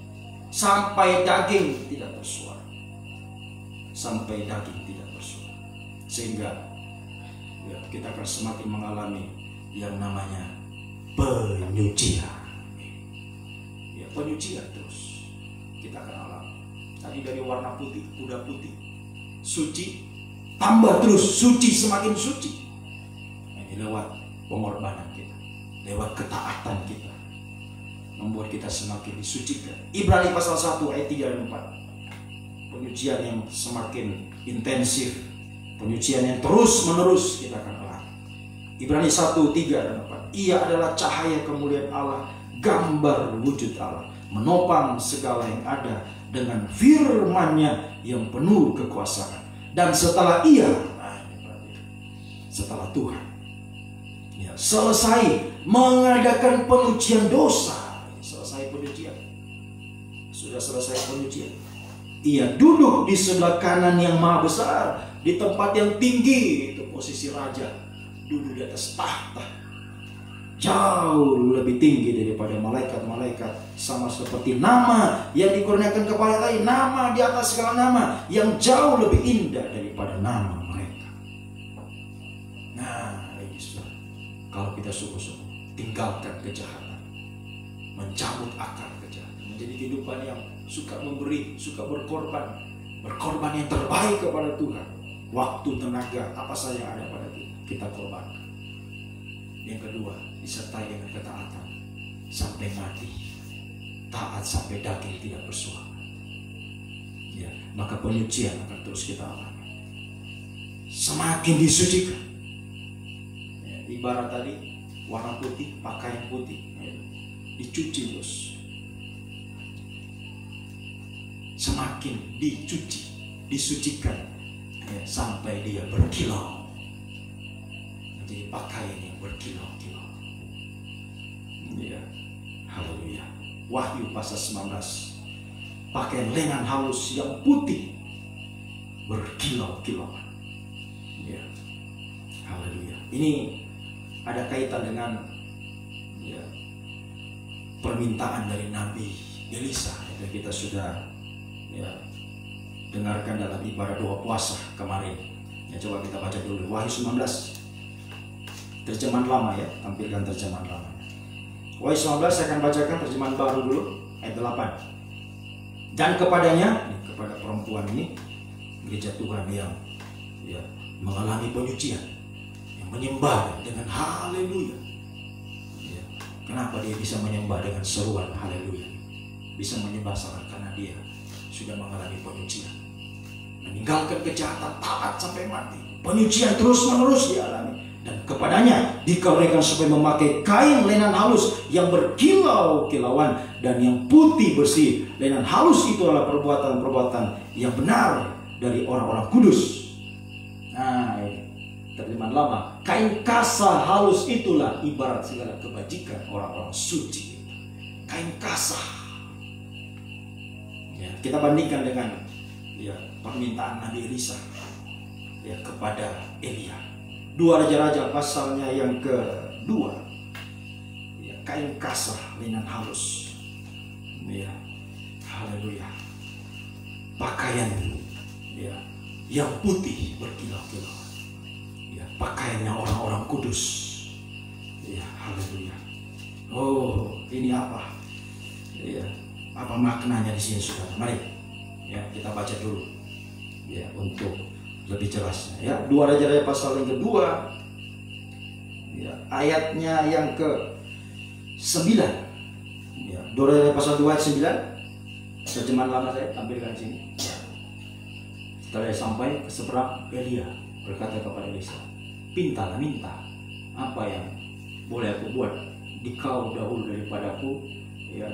sampai daging tidak bersuara, sampai daging tidak bersuara, sehingga kita akan semakin mengalami yang namanya penyucian. Penyucian terus kita akan alami. Tadi dari warna putih, kuda putih, suci, tambah terus suci, semakin suci. Ini lewat pengorbanan kita, lewat ketaatan kita, membuat kita semakin disucikan. Ibrani pasal 1 ayat 3 dan 4. Penyucian yang semakin intensif, penyucian yang terus menerus kita akan alami. Ibrani 1, 3 dan 4. Ia adalah cahaya kemuliaan Allah, gambar wujud Allah, menopang segala yang ada dengan firman-Nya yang penuh kekuasaan. Dan setelah setelah Tuhan selesai mengadakan penyucian dosa, selesai penyucian, sudah selesai penyucian, Ia duduk di sebelah kanan yang maha besar, di tempat yang tinggi, itu posisi raja, duduk di atas tahta, jauh lebih tinggi daripada malaikat-malaikat, sama seperti nama yang dikurniakan kepada lain, nama di atas segala nama, yang jauh lebih indah daripada nama mereka. Nah, kalau kita sungguh-sungguh tinggalkan kejahatan, mencabut akar kejahatan, menjadi kehidupan yang suka memberi, suka berkorban yang terbaik kepada Tuhan. Waktu, tenaga, apa saja yang ada pada kita korbankan. Yang kedua, disertai dengan ketaatan sampai mati, taat sampai daging tidak bersuara. Ya, maka penyucian akan terus kita alami. Semakin disucikan. Ya, ibarat tadi warna putih, pakaian putih, ya, dicuci terus. Semakin dicuci, disucikan, ya, sampai dia berkilau, menjadi pakaian yang berkilau-kilau. Ya, haleluya. Wahyu pasal 19, pakaian lenan halus yang putih berkilau-kilauan. Ya, haleluya. Ini ada kaitan dengan, ya, permintaan dari Nabi Elisa itu kita sudah, ya, dengarkan dalam ibadah doa puasa kemarin. Ya, coba kita baca dulu Wahyu 19. Terjemahan lama, ya, tampilkan terjemahan lama. Wahyu 19 saya akan bacakan terjemahan baru dulu ayat 8. Dan kepadanya, kepada perempuan ini, gereja Tuhan yang, ya, mengalami penyucian, yang menyembah dengan haleluya. Ya, kenapa dia bisa menyembah dengan seruan haleluya? Bisa menyembah salah karena dia sudah mengalami penyucian, meninggalkan kejahatan, taat sampai mati. Penyucian terus-menerus dialami, dan kepadanya dikaruniakan supaya memakai kain lenan halus yang berkilau-kilauan dan yang putih bersih. Lenan halus itu adalah perbuatan-perbuatan yang benar dari orang-orang kudus. Nah, ini terjemahan lama. Kain kasa halus itulah ibarat segala kebajikan orang-orang suci. Kain kasa. Ya, kita bandingkan dengan, ya, permintaan Nabi Elisa, ya, kepada Elia. 2 Raja-Raja pasalnya yang kedua, ya, kain kasa lenan halus, ya, haleluya, pakaian, ya, yang putih berkilau-kilau, ya, pakaiannya orang-orang kudus, ya, haleluya. Oh, ini apa, ya, apa maknanya di sini, saudara? Mari, ya, kita baca dulu, ya, untuk lebih jelasnya. Ya, 2 Raja-Raja pasal yang kedua, ya, ayatnya yang ke-9. Ya, 2 Raja pasal 2 ayat 9. Terjemahan lama saya tampilkan sini. Ya. Setelah sampai ke seberang, Elia berkata kepada Elisa, minta apa yang boleh aku buat di kau dahulu daripadaku, ya,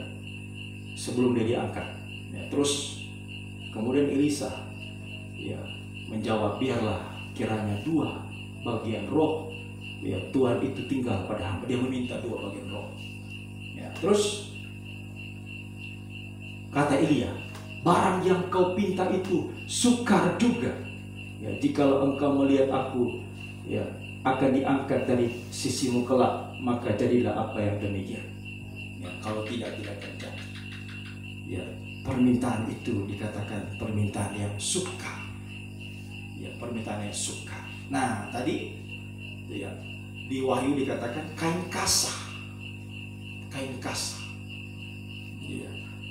sebelum dia diangkat. Ya, terus kemudian Elisa, ya, menjawab, biarlah kiranya 2 bagian roh, ya, Tuhan itu tinggal pada hamba. Dia meminta 2 bagian roh. Ya, terus kata Elia, barang yang kau pinta itu sukar juga. Ya, jikalau engkau melihat aku, ya, akan diangkat dari sisimu kelak, maka jadilah apa yang demikian. Ya, kalau tidak akan jadi. Ya, permintaan itu dikatakan permintaan yang sukar. Ya, permintaan yang sukar. Nah, tadi, ya, di Wahyu dikatakan kain kasa. Kain kasa. Ya,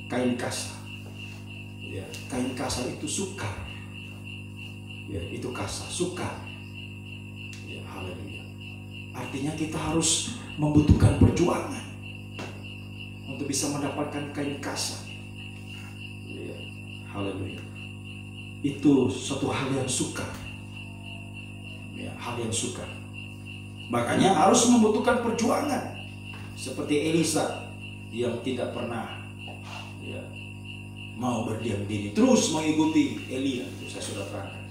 kain kasa. Ya, kain kasa itu sukar. Ya, itu kasa, sukar. Ya, haleluya. Artinya kita harus membutuhkan perjuangan untuk bisa mendapatkan kain kasa. Ya, haleluya. Itu suatu hal yang sukar, ya, hal yang sukar. Makanya harus membutuhkan perjuangan. Seperti Elisa yang tidak pernah, ya, mau berdiam diri, terus mengikuti Elia. Itu saya sudah terangkan.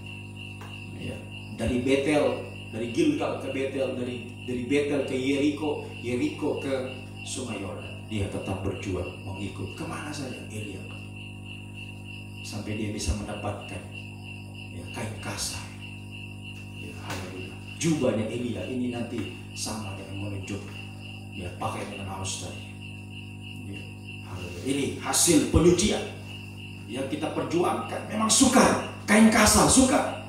Ya, dari Betel, dari Gilgal ke Betel, dari Betel ke Yeriko, Yeriko ke Sungai Yordan. Dia tetap berjuang mengikut kemana saja Elia, sampai dia bisa mendapatkan, ya, kain kasa. Ya, haleluya. Jubahnya Elia ini nanti sama dengan menunjuk, ya, pakai dengan halus tadi. Ya, haleluya. Ini hasil penyucian yang kita perjuangkan. Memang sukar, kain kasa sukar.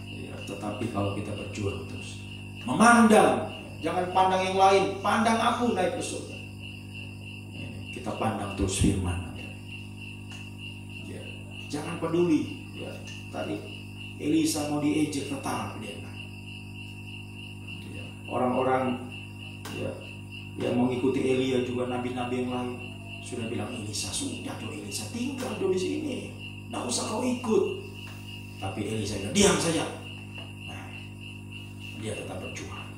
Ya, tetapi kalau kita berjuang terus, memandang Jangan pandang yang lain, pandang aku naik ke surga. Kita pandang terus firman. Ya, jangan peduli. Ya, tadi Elisa mau diejek tetap dia naik. Ya, orang-orang ya, yang mengikuti Elia juga nabi-nabi yang lain sudah bilang, Elisa sudah do, Elisa tinggal do di sini, nggak usah kau ikut. Tapi Elisa bilang, diam saja. Nah, dia tetap berjuang.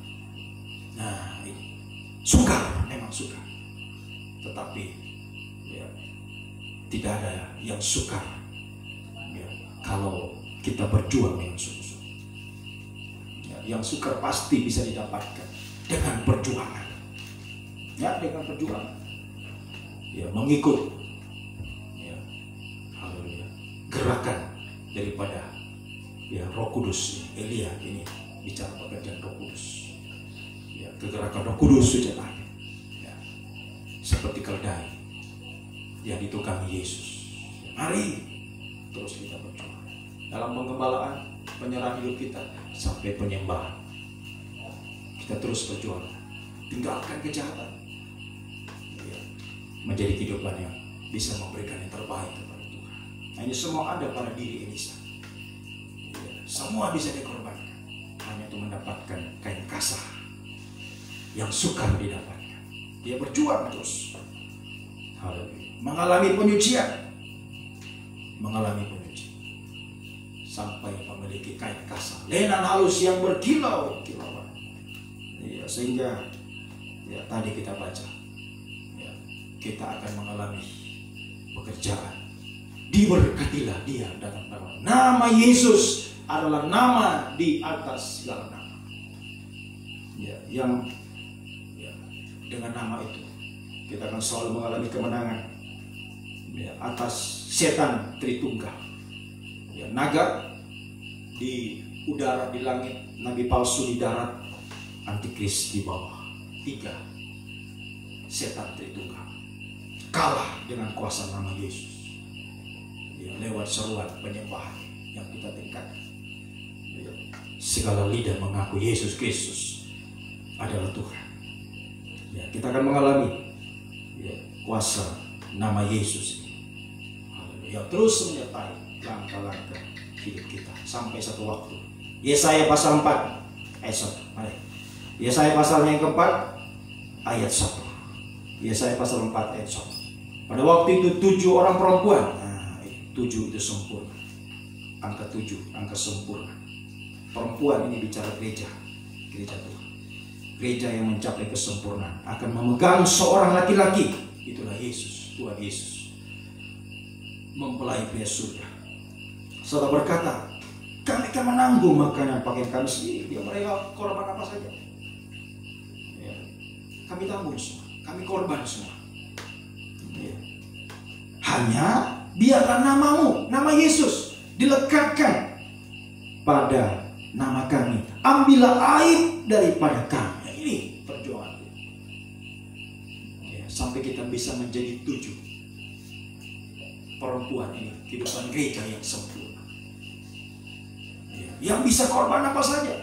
Nah, ini sukar, memang sukar. Tetapi ya, tidak ada yang sukar ya, kalau kita berjuang dengan sungguh-sungguh. Ya, yang sukar pasti bisa didapatkan dengan perjuangan. Ya, dengan perjuangan. Ya, mengikut ya, haleluya, gerakan daripada ya Roh Kudus. Elia ini bicara pekerjaan Roh Kudus. Ya, kegerakan Roh Kudus sudah lahir. Ya, seperti keledai yang ditukangi Yesus. Mari terus kita berjuang dalam penggembalaan, penyerahan hidup kita sampai penyembahan. Kita terus berjuang, tinggalkan kejahatan, ya, menjadi kehidupan yang bisa memberikan yang terbaik kepada Tuhan. Nah, ini semua ada pada diri Elisa. Ya, semua bisa dikorbankan hanya untuk mendapatkan kain kasah yang sukar didapatkan. Dia berjuang terus. Haleluya. Mengalami penyucian. Mengalami penyucian. Sampai memiliki kain kasah, lenan halus yang berkilau-kilauan. Ya, sehingga ya, tadi kita baca ya, kita akan mengalami pekerjaan. Diberkatilah dia dalam nama Yesus adalah nama di atas segala nama. Ya, yang ya, dengan nama itu kita akan selalu mengalami kemenangan ya, atas setan Tritunggal. Ya, naga di udara, di langit, nabi palsu di darat, antikris di bawah. 3 setan Tritunggal kalah dengan kuasa nama Yesus ya, lewat seruan penyembahan yang kita tingkatkan ya, segala lidah mengaku Yesus Kristus adalah Tuhan ya, kita akan mengalami ya, kuasa nama Yesus yang terus menyertai langkah-langkah hidup kita sampai satu waktu. Yesaya pasal 4 ayat 1. Mari. Yesaya pasalnya yang keempat ayat 1. Yesaya pasal 4 ayat 1. Pada waktu itu 7 orang perempuan. Nah, 7 itu sempurna. Angka 7, angka sempurna. Perempuan ini bicara gereja. Gereja Tuhan. Gereja yang mencapai kesempurnaan akan memegang seorang laki-laki. Itulah Yesus, Tuhan Yesus. Mempelai pria surga. Saudara berkata, kami akan menanggung makanan pakaian kami sendiri. Dia mereka korban apa saja. Ya. Kami tanggung semua. Kami korban semua. Ya. Hanya biarlah namamu, nama Yesus dilekatkan pada nama kami. Ambillah aib daripada kami. Ini perjuangan. Ya. Sampai kita bisa menjadi 7 perempuan ini, kehidupan gereja yang sempurna. Ya, yang bisa korban apa saja,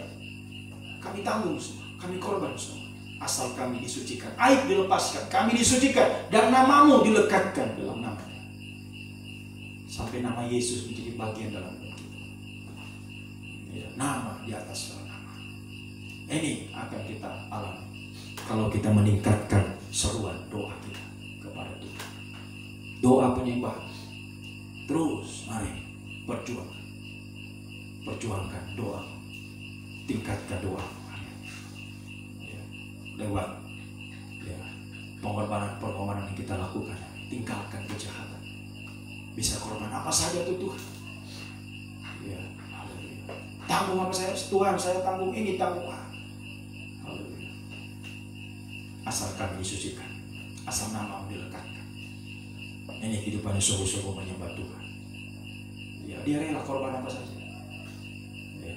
kami tanggung semua, kami korban semua. Asal kami disucikan, aib dilepaskan, kami disucikan, dan namamu dilekatkan dalam namanya. Sampai nama Yesus menjadi bagian dalam hidup kita. Ya, nama di atas segala nama. Ini akan kita alami kalau kita meningkatkan seruan doa kita kepada Tuhan. Doa penyembahan. Terus mari perjuangkan. Perjuangkan doa. Tingkatkan doa. Ya, lewat ya, pengorbanan yang kita lakukan. Tinggalkan kejahatan. Bisa korban apa saja tuh Tuhan. Ya, haleluya. Tanggung apa saya, Tuhan, saya tanggung ini, tanggung apa. Haleluya. Asal kami disucikan. Asal nama dilekatkan. Ini kehidupan yang sungguh-sungguh menyembah Tuhan. Ya, dia rela korban apa saja. Ya.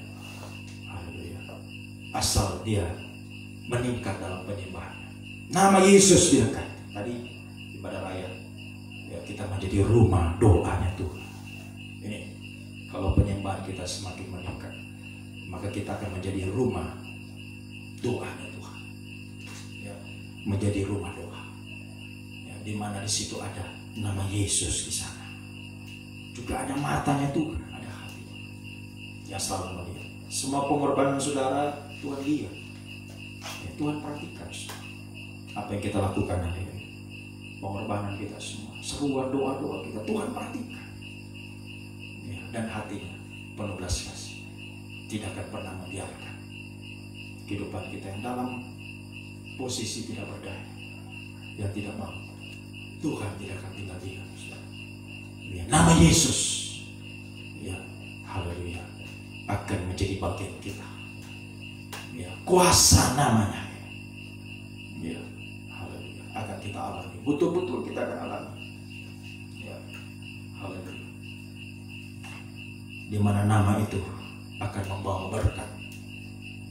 Haleluya. Asal dia meningkat dalam penyembahan. Nama Yesus diangkat. Tadi ibadah raya ya, kita menjadi rumah doanya Tuhan. Ini kalau penyembahan kita semakin meningkat, maka kita akan menjadi rumah doanya Tuhan. menjadi rumah doa. Ya, di mana di situ ada nama Yesus di sana. Juga ada matanya Tuhan, ada hatinya. Ya selalu melihat. Semua pengorbanan saudara Tuhan lihat. Ya, Tuhan perhatikan apa yang kita lakukan hari ini. Pengorbanan kita semua, seruan doa-doa kita Tuhan perhatikan. Ya, dan hatinya penuh belas kasih. Tidak akan pernah membiarkan kehidupan kita yang dalam posisi tidak berdaya, yang tidak mampu. Tuhan tidak akan tinggal diam. Ya, nama Yesus, ya, haleluya, akan menjadi bagian kita. Ya, kuasa namanya, ya, haleluya, akan kita alami. Betul-betul kita akan alami. Ya, haleluya. Di mana nama itu akan membawa berkat,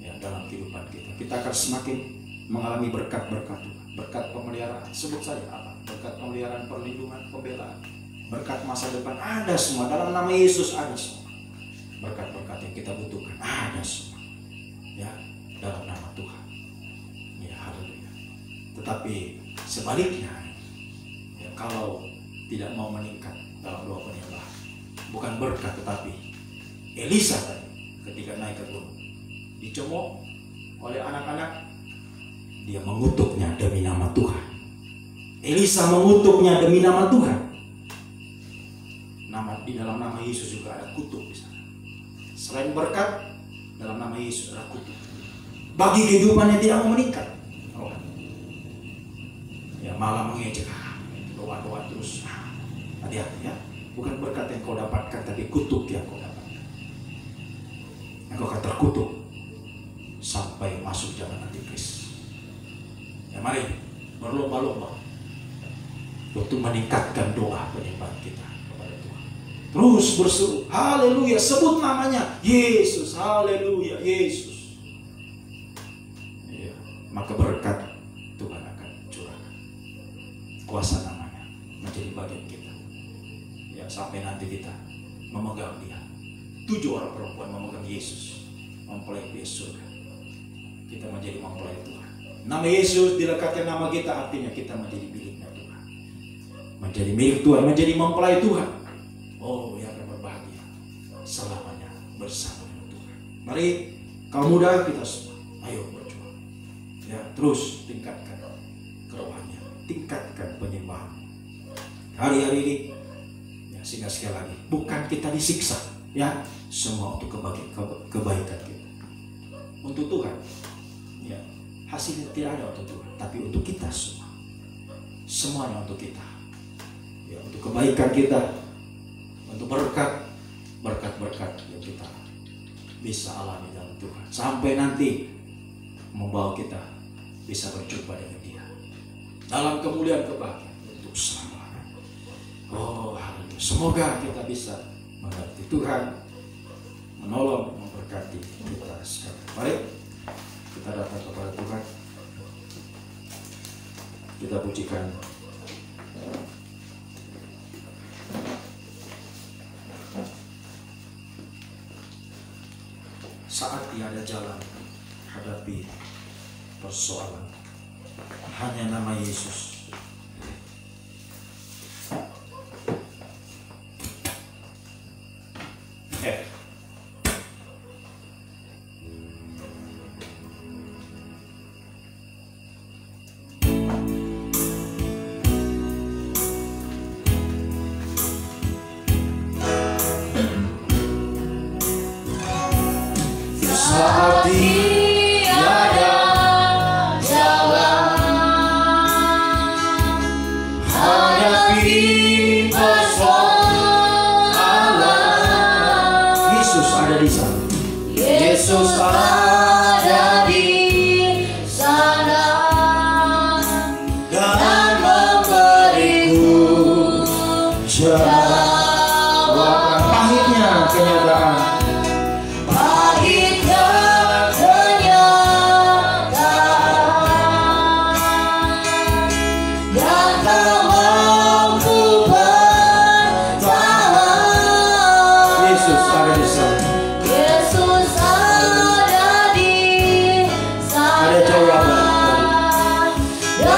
ya, dalam kehidupan kita. Kita akan semakin mengalami berkat-berkat Tuhan. Berkat pemeliharaan, sebut saja apa? Berkat pemeliharaan, perlindungan, pembelaan. Berkat masa depan ada semua dalam nama Yesus, ada semua. Berkat-berkat yang kita butuhkan ada semua, ya, dalam nama Tuhan. Ya, haleluya. Tetapi sebaliknya, ya, kalau tidak mau meningkat dalam doa penyembahan, bukan berkat tetapi Elisa tadi ketika naik ke gunung dicemooh oleh anak-anak, dia mengutuknya demi nama Tuhan. Elisa mengutuknya demi nama Tuhan. Di dalam nama Yesus juga ada kutuk di sana. Selain berkat, dalam nama Yesus ada kutuk. Bagi kehidupan yang tidak mau meningkat, oh, ya, malah mengejek, doa-doa terus. Hati-hati ya, bukan berkat yang kau dapatkan, tapi kutuk yang kau dapatkan. Engkau akan terkutuk sampai masuk zaman antikris. Ya, mari berlomba-lomba untuk meningkatkan doa penyembahan kita. Terus berseru, haleluya, sebut namanya Yesus, haleluya, Yesus. Ya, maka berkat Tuhan akan curahkan. Kuasa namanya menjadi bagian kita. Ya, sampai nanti kita memegang dia. 7 orang perempuan memegang Yesus, mempelai dia surga. Kita menjadi mempelai Tuhan. Nama Yesus dilekatkan nama kita, artinya kita menjadi miliknya Tuhan. Menjadi milik Tuhan, menjadi mempelai Tuhan. Oh, yang akan berbahagia selamanya bersama dengan Tuhan. Mari kaum muda kita semua, ayo berjuang. Ya, terus tingkatkan kerohanian, tingkatkan penyembahan. Hari-hari ini, ya, sehingga sekali lagi, bukan kita disiksa, ya, semua untuk kebaikan kita, untuk Tuhan. Ya, hasilnya tidak ada untuk Tuhan, tapi untuk kita semua. Semuanya untuk kita. Ya, untuk kebaikan kita. Untuk berkat-berkat yang kita bisa alami dalam Tuhan, sampai nanti membawa kita bisa berjumpa dengan Dia dalam kemuliaan kebahagiaan untuk selamanya. Oh, haleluya. Semoga kita bisa mengerti Tuhan, menolong, memberkati kita sekalian. Mari kita datang kepada Tuhan, kita pujikan. Saat tiada jalan hadapi persoalan, hanya nama Yesus. Saat tiada jalan hadapi persoalan, Yesus ada di sana. Yesus ada di sana dan memberiku jawaban. Pahitnya kenyataan, dan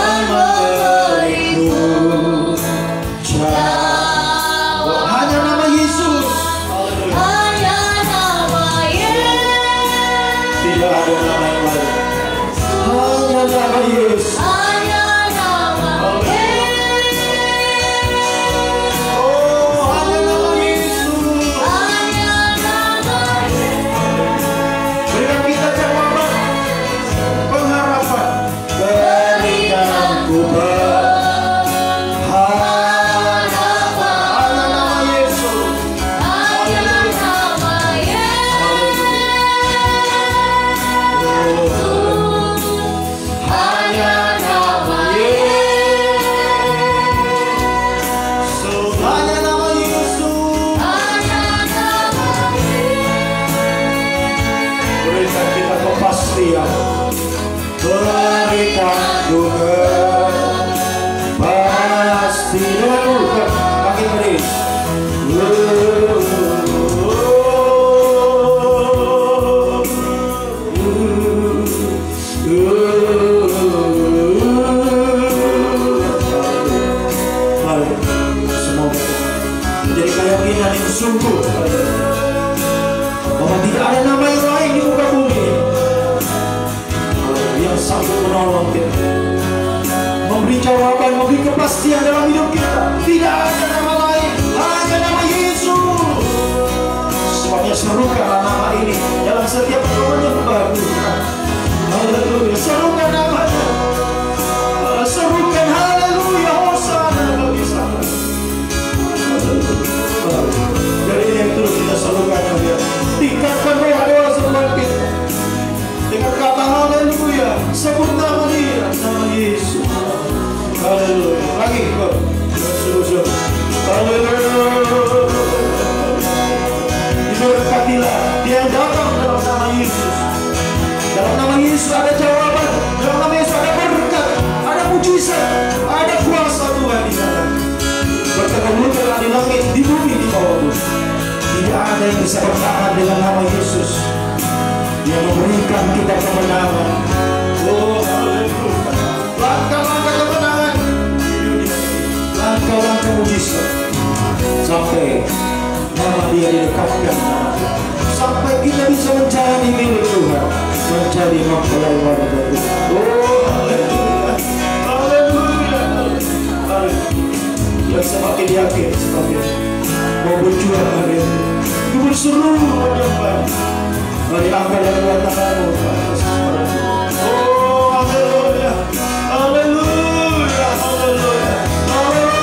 kasih denganmu makin beri. Semoga menjadi keyakinan yang sungguh bahwa tidak ada nama yang lain di muka bumi yang sanggup menolong kita, memberi jawaban, memberi kepastian dalam hidup kita. Tidak ada nama lain, hanya nama Yesus. Sebabnya serukanlah nama ini dalam setiap penyembahan. Haleluya, serukan namanya, serukan haleluya, hosana bagi sana. Dari ini yang terus kita serukan ya. Tingkatkan doa-doa sebelum kita dengan kata haleluya, sebut nama dia, nama Yesus. Haleluya. Lagi kok. Haleluya. Diberkatilah dia yang datang dalam nama Yesus. Dalam nama Yesus ada jawaban, dalam nama Yesus ada berkat, ada mujizat, ada kuasa Tuhan di sana. Berteguh-teguh di langit, di bumi, di bawah bumi. Tidak ada yang bisa bertahan dengan nama Yesus. Dia memberikan kita kemenangan. Oh, haleluya. Langkah-langkah kemenangan, langkah-langkah mujizat, sampai nama dia didekatkan, sampai kita bisa menjadi milik Tuhan, menjadi mempelai wanita Tuhan. Oh, haleluya, haleluya, haleluya. Yang semakin yakin, semakin mau berjuang hari ini, itu berseru menyembah. Mari angkat dan buat tanganmu. Oh, haleluya, haleluya, haleluya, haleluya,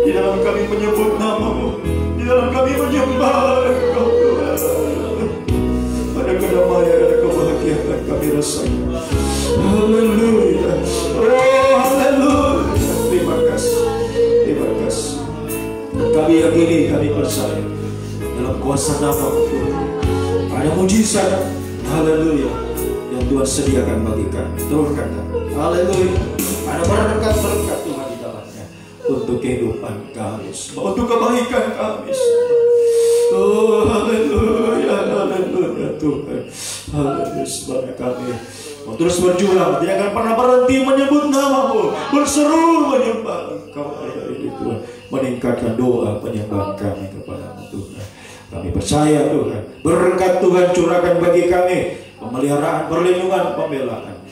Di dalam kami menyebut nama-Mu, di dalam kami menyembah Engkau Tuhan. Ada kedamaian, ada kebahagiaan kami rasakan. Haleluya. Oh, haleluya. Terima kasih. Terima kasih. Kami yakini, kami percaya dalam kuasa nama-Mu Tuhan. Ada mujizat. Haleluya. Yang Tuhan sediakan bagi kami. Turunkan kami. Haleluya. Ada berkat-berkat Tuhan di dalamnya untuk kehidupan kami, untuk kebaikan kami. Oh, haleluya, haleluya Tuhan. Haleluya, sebab kami mau terus berjuang, tidak akan pernah berhenti menyebut nama-Mu, berseru menyembah Engkau hari ini Tuhan, meningkatkan doa penyembahan kami kepada-Mu Tuhan. Kami percaya Tuhan, berkat Tuhan curahkan bagi kami, pemeliharaan, perlindungan, pembelaan.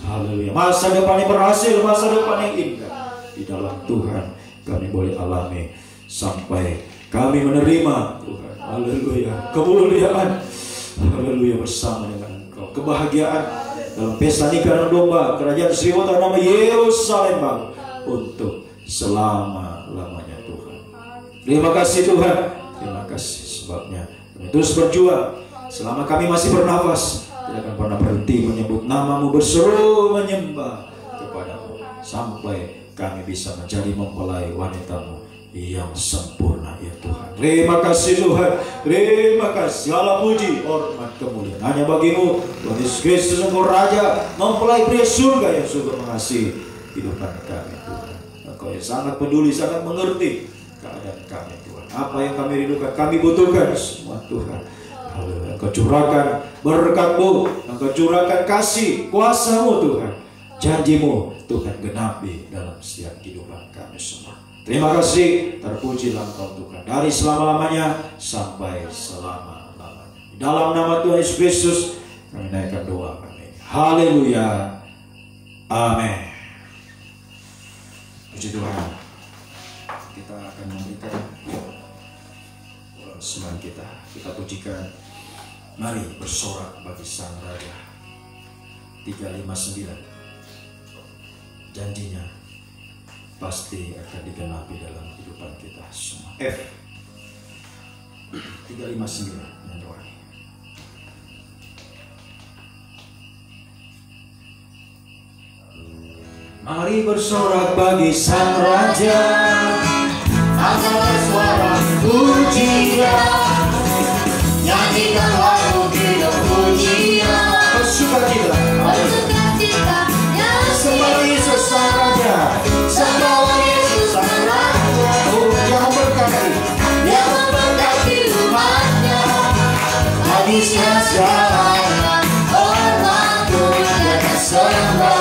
Haleluya. Masa depan yang berhasil, masa depan yang indah di dalam Tuhan kami boleh alami sampai kami menerima Tuhan, haleluya, kemuliaan, haleluya, bersama dengan Engkau, kebahagiaan dalam pesta nikah dan domba kerajaan Sriwata nama Yerusalem Baru untuk selama-lamanya Tuhan. Terima kasih Tuhan, terima kasih sebabnya kami terus berjuang selama kami masih bernafas, tidak akan pernah berhenti menyebut nama-Mu, berseru menyembah kepadamu sampai kami bisa menjadi mempelai wanita-Mu yang sempurna ya Tuhan. Terima kasih Tuhan, terima kasih, segala puji, hormat, kemuliaan hanya bagi-Mu Tuhan Yesus Kristus, Engkau Raja, mempelai pria surga yang sungguh mengasihi kehidupan kami Tuhan. Engkau yang sangat peduli, sangat mengerti keadaan kami Tuhan, apa yang kami rindukan, kami butuhkan semua Tuhan. Haleluya, Engkau curahkan berkat-Mu, Engkau curahkan kasih kuasa-Mu Tuhan, janji-Mu Tuhan genapi dalam setiap kehidupan kami semua. Terima kasih, terpujilah Engkau Tuhan dari selama-lamanya sampai selama-lamanya. Dalam nama Tuhan Yesus Kristus kami naikkan doa kami. Haleluya, amin. Puji Tuhan. Kita akan memberikan semangat kita. Kita pujikan, mari bersorak bagi Sang Raja. 359. Janjinya pasti akan digenapi dalam kehidupan kita semua. F 359 yang doa. Mari bersorak bagi Sang Raja, angkat suara pujian, nyanyikan lagu hidup pujian, bersukacita, bersukacita, sembah Yesus Sang Raja, sembah Yesus Sang Raja, yang memberkati umatnya, habisnya segalanya, hormat dan sembah.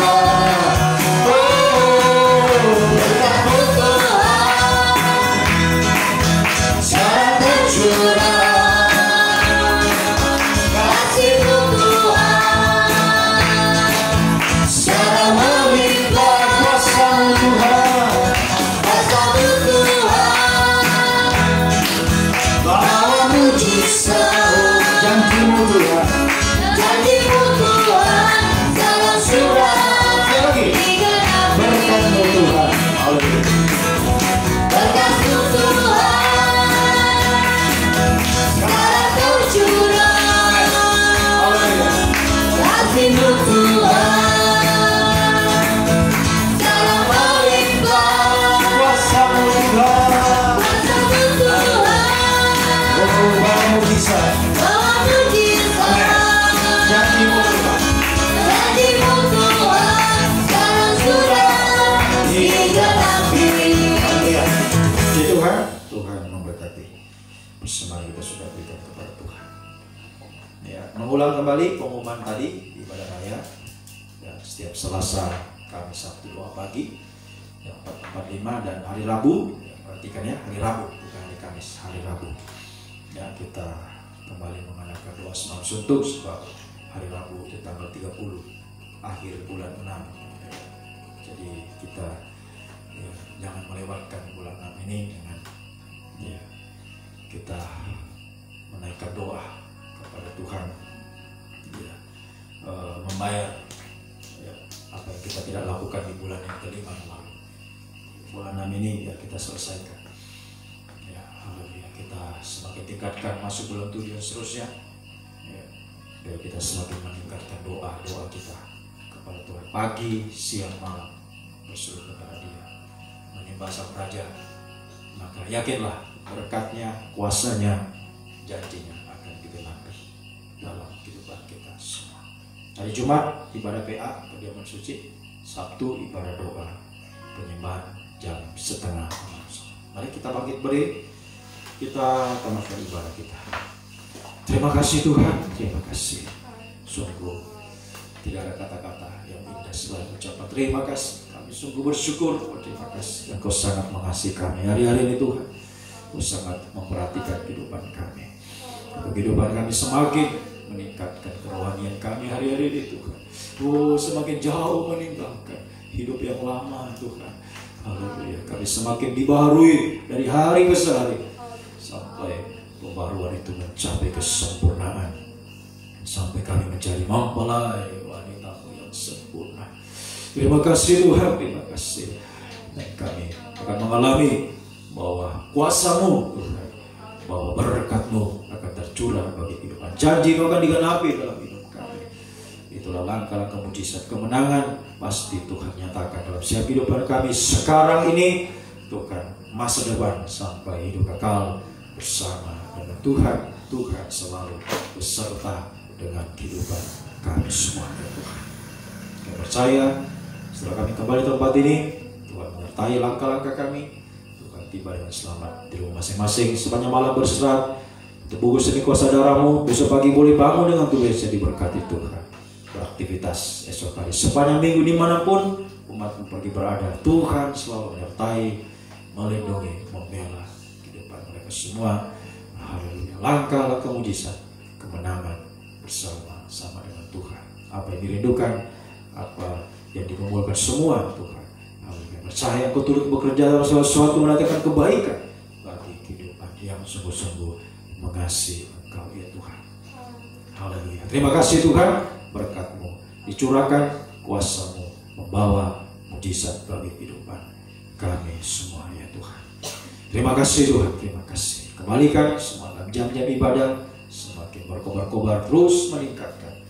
Mengulang kembali pengumuman tadi ibadah raya ya, setiap Selasa, Kamis, Sabtu, doa pagi yang 445 dan hari Rabu ya, perhatikan ya, hari Rabu bukan hari Kamis, hari Rabu ya, kita kembali mengadakan doa semalam suntuk sebab hari Rabu di tanggal 30 akhir bulan 6 ya. Jadi kita ya, jangan melewatkan bulan 6 ini dengan ya, kita menaikkan doa kepada Tuhan ya, membayar ya, apa yang kita tidak lakukan di bulan yang kelima yang lalu. Bulan 6 ini ya kita selesaikan ya, haleluya, kita semakin tingkatkan masuk bulan 7 dan seterusnya ya, biar kita semakin meningkatkan doa kita kepada Tuhan pagi, siang, malam, berseru kepada Dia, menyembah Sang Raja, maka yakinlah berkatnya, kuasanya, janjinya akan digenapi dalam kehidupan kita semua. Hari Jumat ibadah PA, perjamuan suci. Sabtu ibadah doa penyembahan jam 5:30. Mari kita bangkit berdiri, kita tamatkan ibadah kita. Terima kasih Tuhan, terima kasih. Sungguh tidak ada kata-kata yang indah selain ucapan terima kasih. Kami sungguh bersyukur, terima kasih. Engkau sangat mengasihi kami hari-hari ini Tuhan. Engkau sangat memperhatikan kehidupan kami. Kehidupan kami semakin meningkatkan kerohanian kami hari-hari ini Tuhan. Oh, semakin jauh meninggalkan hidup yang lama Tuhan. Haleluya. Kami semakin dibaharui dari hari ke hari sampai pembaruan itu mencapai kesempurnaan, sampai kami menjadi mempelai wanita-Mu yang sempurna. Terima kasih Tuhan, terima kasih. Dan kami akan mengalami bahwa kuasa-Mu Tuhan, bahwa berkat-Mu akan tercurah bagi kehidupan. Janji-Mu akan digenapi dalam hidup kami. Itulah langkah-langkah mujizat kemenangan pasti Tuhan nyatakan dalam setiap kehidupan kami sekarang ini, Tuhan, masa depan sampai hidup kekal bersama dengan Tuhan. Tuhan selalu beserta dengan kehidupan kami semua, ya Tuhan. Kami percaya setelah kami kembali ke tempat ini, Tuhan menyertai langkah-langkah kami. Tuhan tiba dengan selamat di rumah masing-masing. Sepanjang malam berserat untuk bungkus demi kuasa darah-Mu. Besok pagi boleh bangun dengan tulisnya, diberkati Tuhan. Beraktivitas esok hari sepanjang minggu dimanapun umat-Mu pergi berada, Tuhan selalu menyertai, melindungi, membela kehidupan mereka semua. Haleluya. Langkah-langkah mujizat kemenangan bersama-sama dengan Tuhan. Apa yang dirindukan, apa yang dikumpulkan semua Tuhan. Haleluya. Percaya Engkau turut bekerja dalam segala sesuatu mendatangkan kebaikan bagi kehidupan yang sungguh-sungguh mengasihi Engkau, ya Tuhan. Haleluya. Terima kasih Tuhan, berkat-Mu dicurahkan, kuasa-Mu membawa mujizat bagi kehidupan kami semua, ya Tuhan. Terima kasih Tuhan, terima kasih. Kembalikan semua dalam jam-jam ibadah semakin berkobar-kobar, terus meningkatkan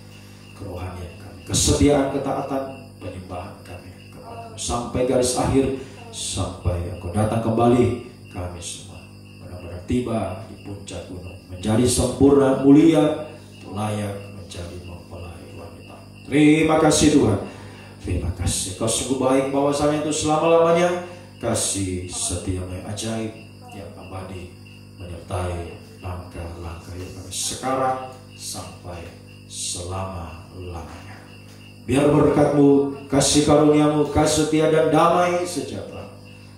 kerohanian kami, kesetiaan, ketaatan, penyembahan kami kepada-Mu sampai garis akhir, sampai Engkau datang kembali. Kami semua benar-benar tiba di puncak gunung, menjadi sempurna, mulia, layak menjadi mempelai wanita. Terima kasih Tuhan, terima kasih. Kau sungguh baik, bahwasanya itu selama-lamanya kasih setia-Mu yang ajaib, yang abadi, menyertai langkah-langkah yang kami sekarang sampai selama-lamanya. Biar berkat-Mu, kasih karunia-Mu, kasih setia dan damai sejahtera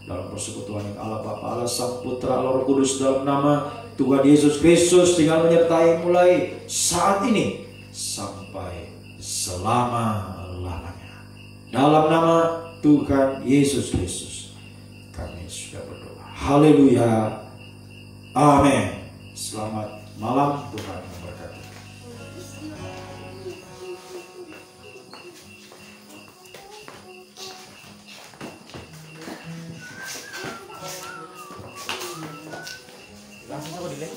dalam persekutuan yang Allah Bapa, Allah Sang Putra, Allah Roh Kudus, dalam nama Tuhan Yesus Kristus tinggal menyertai mulai saat ini sampai selama-lamanya. Dalam nama Tuhan Yesus Kristus kami sudah berdoa. Haleluya. Amin. Selamat malam, Tuhan memberkati. Langsung aku delay.